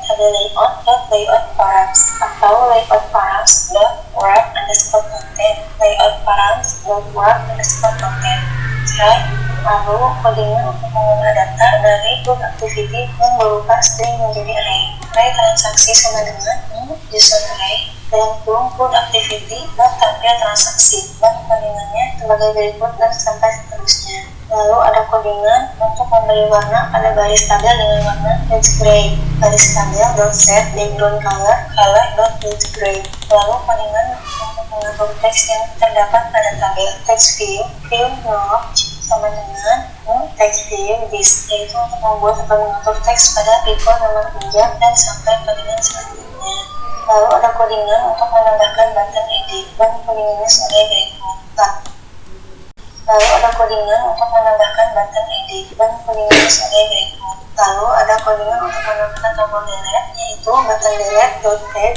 tabel layout params atau layout params wrap underscore content layout params wrap underscore content. Lalu codingan untuk mengubah data dari good activity yang berupa string menjadi array transaksi sama dengan user array dalam kurung good activity dan tampil transaksi dan codingannya sebagai berikut dan sampai seterusnya. Lalu ada codingan untuk memberi warna pada baris tabel dengan warna bleach gray. Baris tabel set background color.bleach gray. Lalu codingan untuk mengatur teks yang terdapat pada tabel text view notch sama dengan text view this yaitu untuk membuat atau mengatur teks pada record nomor pinjam dan sampai codingan selanjutnya. Lalu ada codingan untuk menambahkan button edit dan codingannya sebagai berikut. Lalu ada codingan untuk menambahkan button edit dan codingannya sebagai berikut. Lalu ada codingan untuk menambahkan tombol delete yaitu button delete.add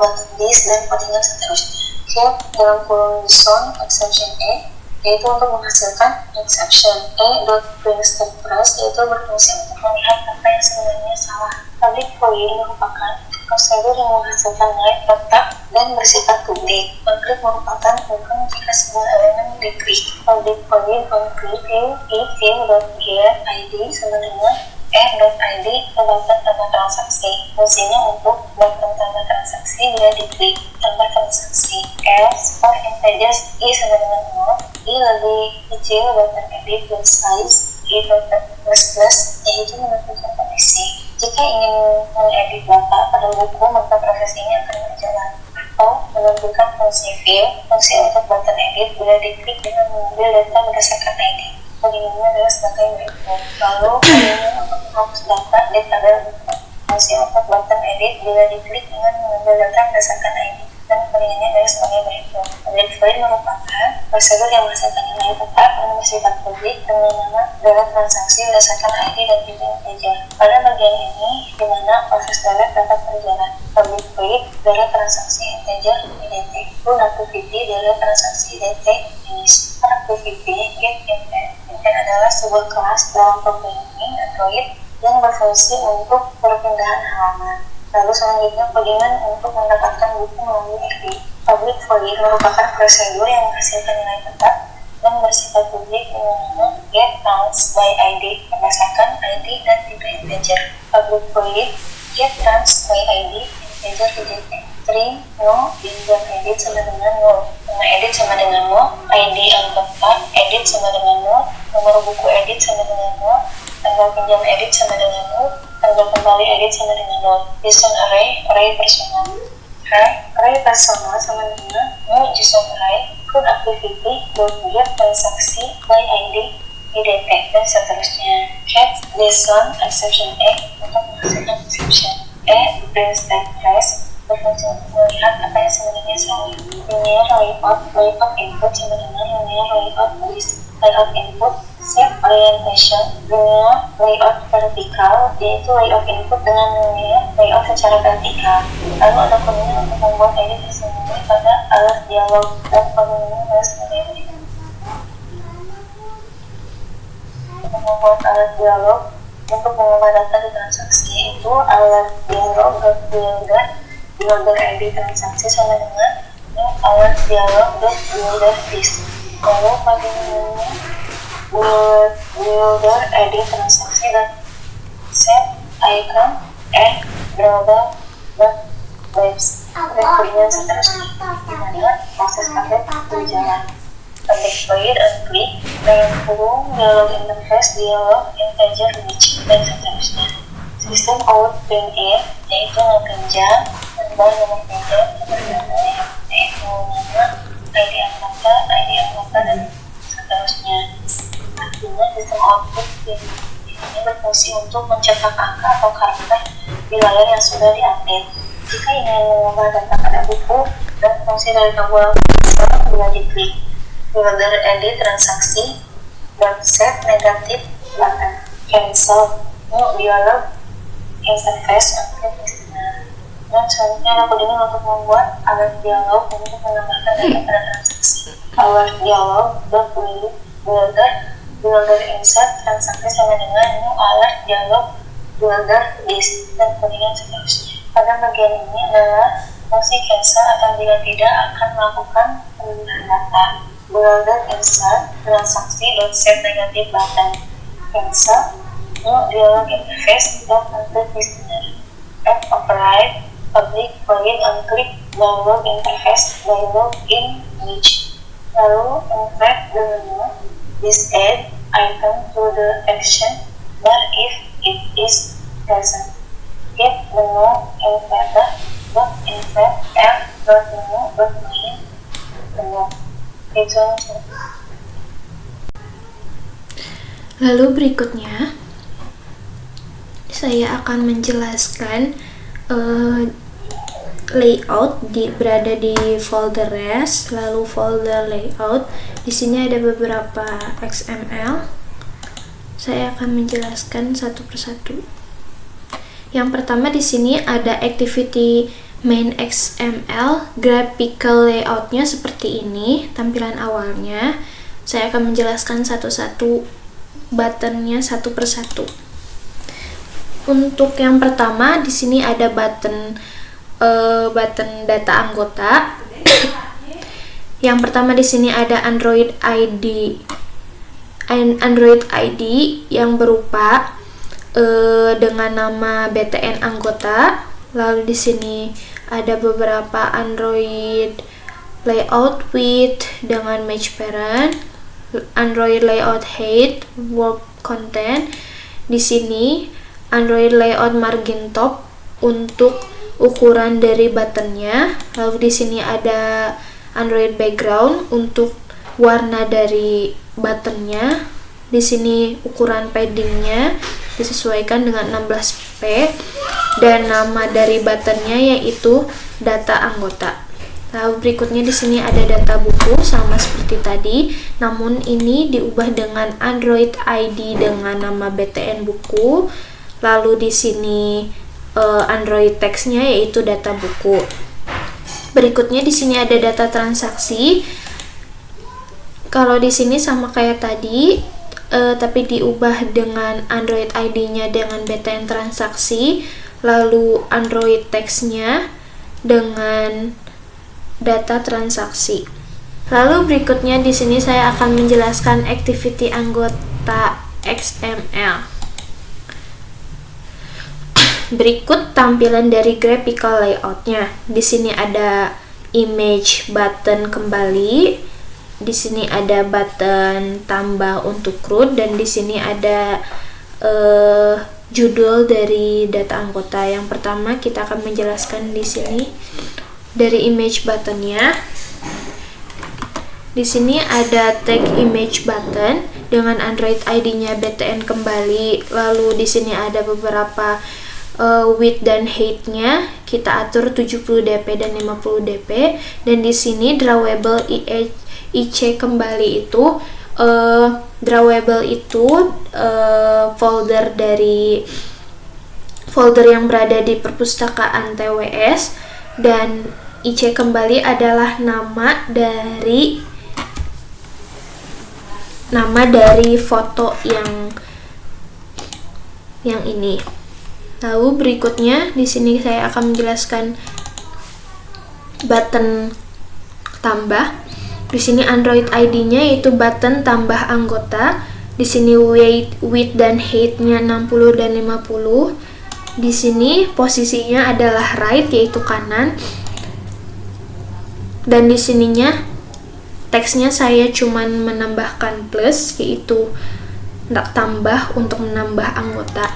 button this dan codingan seterusnya. Keep dalam kurung JSON exception A yaitu untuk menghasilkan exception a.bringStackPress yaitu berfungsi untuk melihat apa yang sebenarnya salah. Public void merupakan prosedur yang menghasilkan nilai kotak dan bersifat publik. On-click merupakan hukum jika sebuah elemen diklik. Public void on-click view.get id sama dengan r.id ke button tanda transaksi. Fungsinya untuk button tanda transaksi transaksi bila diklik tambah transaksi. Else for integers i sama dengan 0, i lebih kecil button edit dan size i button plus yaitu menentukan kondisi. Jika ingin mengedit data pada buku, maka proses ini akan berjalan. Atau menentukan fungsi view, fungsi untuk button edit bila diklik dengan mengambil data berdasarkan ID. Kodenya adalah sebagai berikut. Lalu kodenya untuk menghapus data di tabel buku. Fungsi untuk button edit bila diklik dengan mengambil data berdasarkan ID. Dan kodenya adalah sebagai berikut. Object void merupakan prosedur yang menghasilkan nilai tetap yang bersifat publik dengan nama deret transaksi berdasarkan ID dan juga integer. Pada bagian ini, di mana proses deret dapat berjalan. Public void deret transaksi integer IDT. Run activity deret transaksi DT finish. Activity get intent. Intent adalah sebuah kelas dalam programming Android yang berfungsi untuk perpindahan halaman. Lalu selanjutnya codingan untuk mendapatkan buku melalui edit. Public void merupakan prosedur yang menghasilkan nilai tetap yang bersifat publik dengan nama get trans by ID berdasarkan ID dan tipe integer. Public void get trans by ID integer IDT. String no pinjam edit sama dengan 0. Nama edit sama dengan 0, ID anggota edit sama dengan 0, nomor buku edit sama dengan 0, tanggal pinjam edit sama dengan 0, tanggal kembali edit sama dengan 0. JSON array personal. Array personal sama dengan no JSON array, code activity, get transaksi by ID, IDT, dan seterusnya. Get JSON exception untuk menghasilkan exception. Print state trace berfungsi untuk melihat apa yang sebenarnya salah. Linear layout input sama dengan linear layout list. Layout input set orientation. Linear layout vertikal yaitu layout input dengan linear layout secara vertikal. Lalu ada kodenya untuk membuat edit tersembunyi pada alert dialog dan kodenya adalah sebagai berikut. Untuk membuat alert dialog untuk mengubah data di transaksi itu alert dialog builder ID transaksi sama dengan alert dialog builder list. Lalu kodenya builder ID transaksi dan set icon global webs dan kodenya seterusnya di mana proses update berjalan. Public void unclick dalam kurung dialog interface dialog integer which dan seterusnya. Sistem out print in yaitu ngepinjam tambah nomor pinjam berdana yaitu nama ID anggota dan seterusnya. Artinya sistem output ini berfungsi untuk mencetak angka atau karakter di layar yang sudah diupdate. Jika ingin mengubah data pada buku dan fungsi dari tombol bila diklik builder edit transaksi dan set negatif button cancel no dialog interface untuk listener. Dan selanjutnya ada kodenya untuk membuat alert dialog untuk menambahkan data pada transaksi. Alert dialog builder insert transaksi sama dengan new alert dialog builder list dan kodenya seterusnya. Pada bagian ini adalah fungsi cancel atau bila tidak akan melakukan pemindahan data. Builder insert transaksi set negatif button cancel no dialog interface dan untuk listener. Override public void unclick dialog interface dialog in which. Lalu invert the menu this add item to the action bar if it is present. Get menu inverter invert f.menu.main menu.
Lalu berikutnya saya akan menjelaskan layout berada di folder res, lalu folder layout. Di sini ada beberapa XML. Saya akan menjelaskan satu persatu. Yang pertama di sini ada activity main XML, graphical layoutnya seperti ini tampilan awalnya. Saya akan menjelaskan satu-satu buttonnya satu persatu. Untuk yang pertama di sini ada button data anggota. Yang pertama di sini ada Android ID yang berupa dengan nama btn anggota. Lalu di sini ada beberapa Android layout with dengan match parent, Android layout height, work content. Di sini Android layout margin top untuk ukuran dari buttonnya. Lalu di sini ada Android background untuk warna dari buttonnya. Di sini ukuran paddingnya disesuaikan dengan 16p dan nama dari buttonnya yaitu data anggota. Lalu berikutnya di sini ada data buku sama seperti tadi, namun ini diubah dengan Android ID dengan nama BTN buku. Lalu di sini Android text-nya yaitu data buku. Berikutnya di sini ada data transaksi. Kalau di sini sama kayak tadi, tapi diubah dengan Android ID-nya dengan BTN transaksi, lalu Android text-nya dengan data transaksi. Lalu berikutnya di sini saya akan menjelaskan activity anggota XML. Berikut tampilan dari graphical layout-nya. Di sini ada image button kembali. Di sini ada button tambah untuk root, dan di sini ada judul dari data anggota. Yang pertama kita akan menjelaskan di sini dari image buttonnya. Di sini ada tag image button dengan Android ID-nya BTN kembali. Lalu di sini ada beberapa width dan height-nya kita atur 70 dp dan 50 dp, dan di sini drawable IC kembali itu drawable itu folder yang berada di perpustakaan TWS, dan IC kembali adalah nama dari foto yang ini. Lalu berikutnya di sini saya akan menjelaskan button tambah. Di sini Android ID-nya yaitu button tambah anggota. Di sini width dan height-nya 60 dan 50. Di sini posisinya adalah right yaitu kanan. Dan di sininya teksnya saya cuman menambahkan plus yaitu tambah untuk menambah anggota.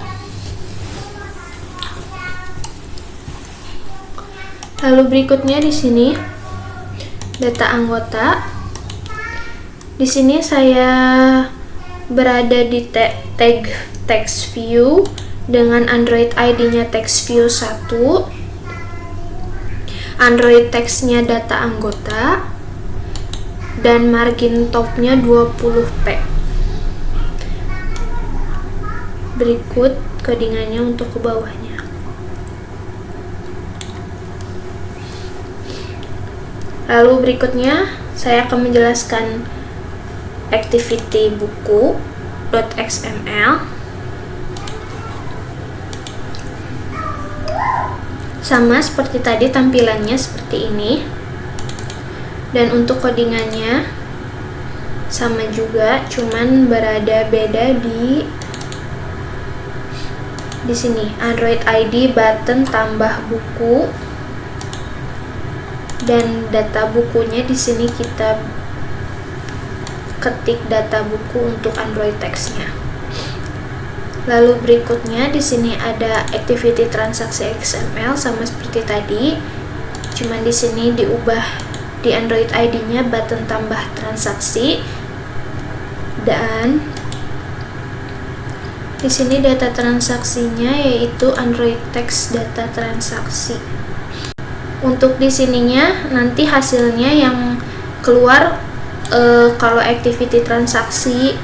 Lalu berikutnya di sini data anggota. Di sini saya berada di tag text view dengan Android ID-nya text view 1. Android text-nya data anggota dan margin top-nya 20p. Berikut codingannya untuk ke bawahnya. Lalu berikutnya saya akan menjelaskan activity buku.xml. Sama seperti tadi, tampilannya seperti ini. Dan untuk codingannya sama juga, cuman berada beda di sini. Android ID button tambah buku, dan data bukunya di sini kita ketik data buku untuk Android text-nya. Lalu berikutnya di sini ada activity transaksi XML sama seperti tadi. Cuman di sini diubah di Android ID-nya button tambah transaksi, dan di sini data transaksinya yaitu Android text data transaksi. Untuk di sininya nanti hasilnya yang keluar kalau activity transaksi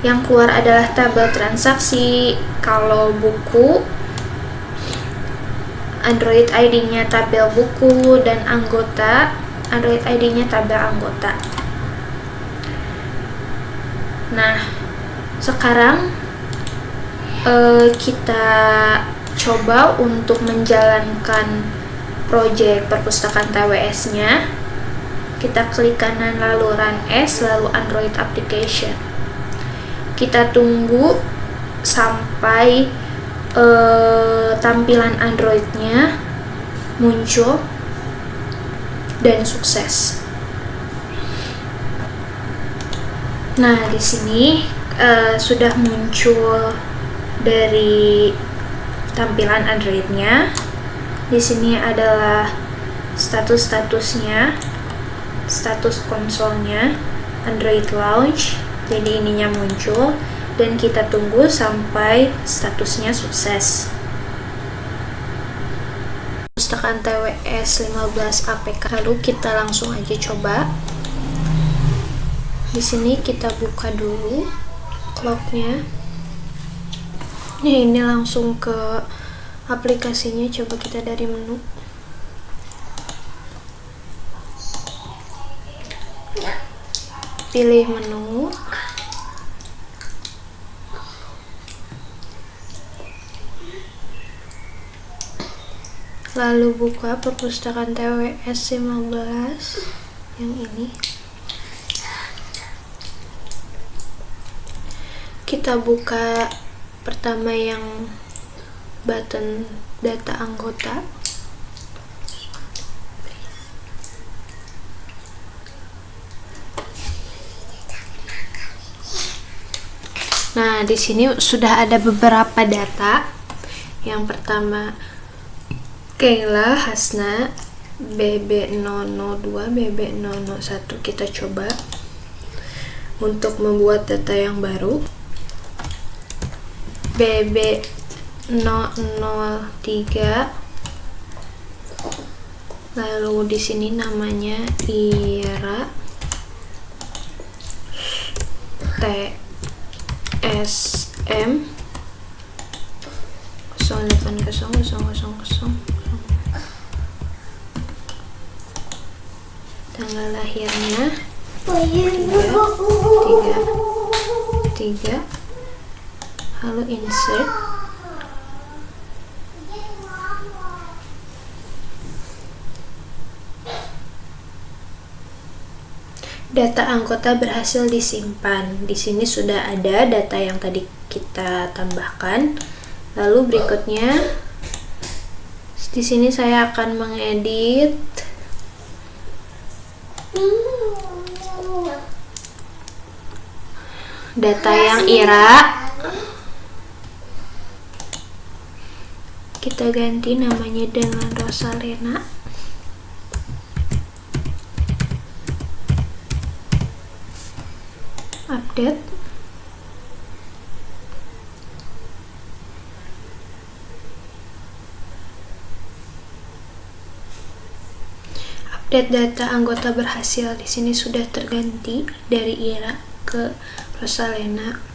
yang keluar adalah tabel transaksi. Kalau buku Android ID-nya tabel buku, dan anggota Android ID-nya tabel anggota. Nah, sekarang kita coba untuk menjalankan project perpustakaan TWS-nya. Kita klik kanan lalu run as, lalu Android application. Kita tunggu sampai tampilan Android-nya muncul dan sukses. Nah, di sini sudah muncul dari tampilan Android-nya. Di sini adalah status-statusnya, status konsolnya, Android launch. Jadi ininya muncul dan kita tunggu sampai statusnya sukses. Perpustakaan TWS 15 APK. Lalu kita langsung aja coba. Di sini kita buka dulu clock-nya. Ini langsung ke aplikasinya. Coba kita dari menu. Pilih menu. Lalu buka perpustakaan TWS 15 yang ini. Kita buka pertama yang button data anggota. Nah, di sini sudah ada beberapa data. Yang pertama Kayla Hasna BB002 BB001. Kita coba untuk membuat data yang baru. BB003. Lalu di sini namanya Ira TSM 080000. Tanggal lahirnya 3. Lalu insert. Data anggota berhasil disimpan. Di sini sudah ada data yang tadi kita tambahkan. Lalu berikutnya di sini saya akan mengedit data yang Ira. Kita ganti namanya dengan Rosalena. Update. Update data anggota berhasil. Di sini sudah terganti dari Ira ke Rosalena.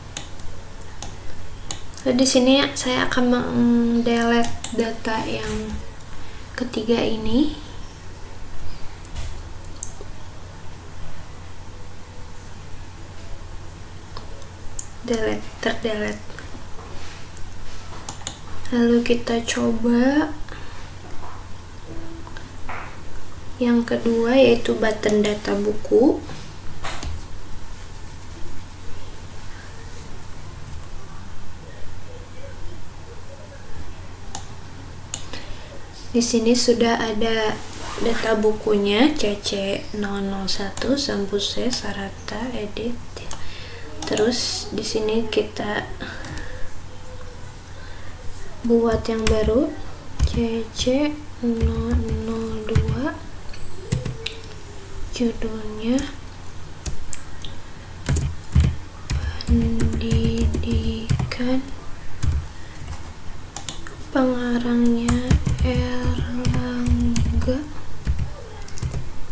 Di sini saya akan mendelete data yang ketiga ini. Terdelete. Lalu kita coba yang kedua, yaitu button data buku. Di sini sudah ada data bukunya CC001 Sambuse Sarata edit. Terus di sini kita buat yang baru CC002, judulnya pendidikan, pengarangnya Erlangga,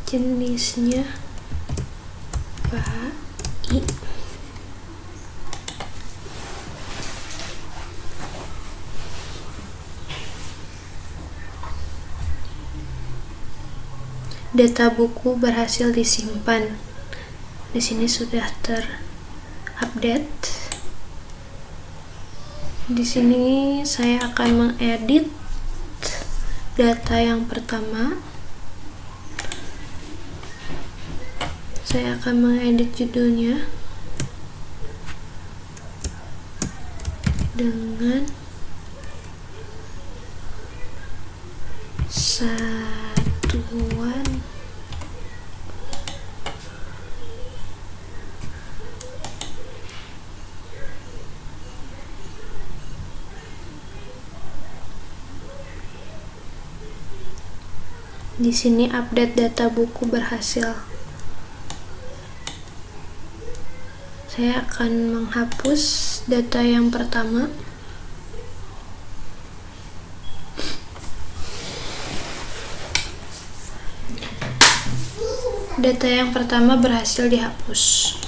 jenisnya PAI. Data buku berhasil disimpan. Di sini sudah terupdate. Di sini saya akan mengedit data yang pertama. Saya akan mengedit judulnya dengan satuan di sini update data buku berhasil. Saya akan menghapus data yang pertama. Data yang pertama berhasil dihapus.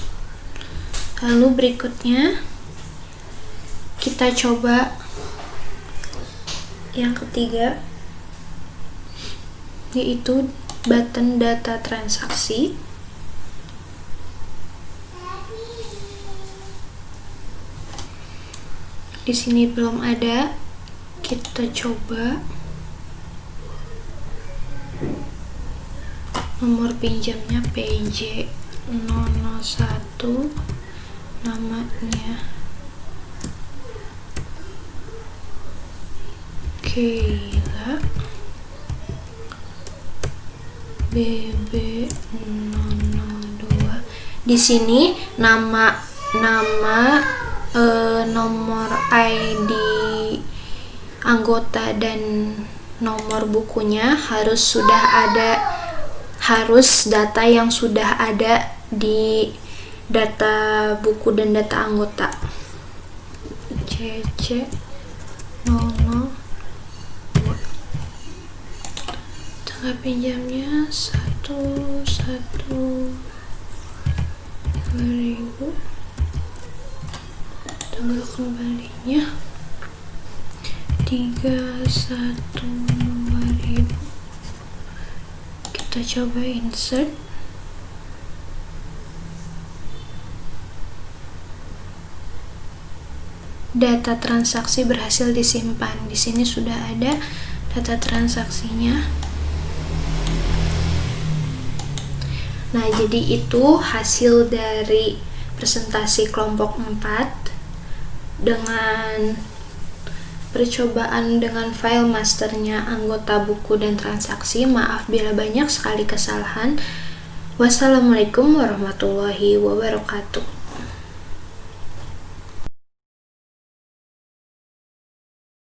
Lalu berikutnya kita coba yang ketiga, yaitu button data transaksi. Di sini belum ada. Kita coba nomor pinjamnya PJ 001, namanya Keila, BB 002. Di sini nama nomor ID anggota dan nomor bukunya harus data yang sudah ada di data buku dan data anggota. CC 002. Tanggal pinjamnya 1/1/2000. Tanggal kembalinya 31/2000. Kita coba insert. Data transaksi berhasil disimpan. Di sini sudah ada data transaksinya. Nah, jadi itu hasil dari presentasi kelompok 4 dengan percobaan dengan file masternya anggota buku dan transaksi. Maaf bila banyak sekali kesalahan. Wassalamualaikum warahmatullahi wabarakatuh.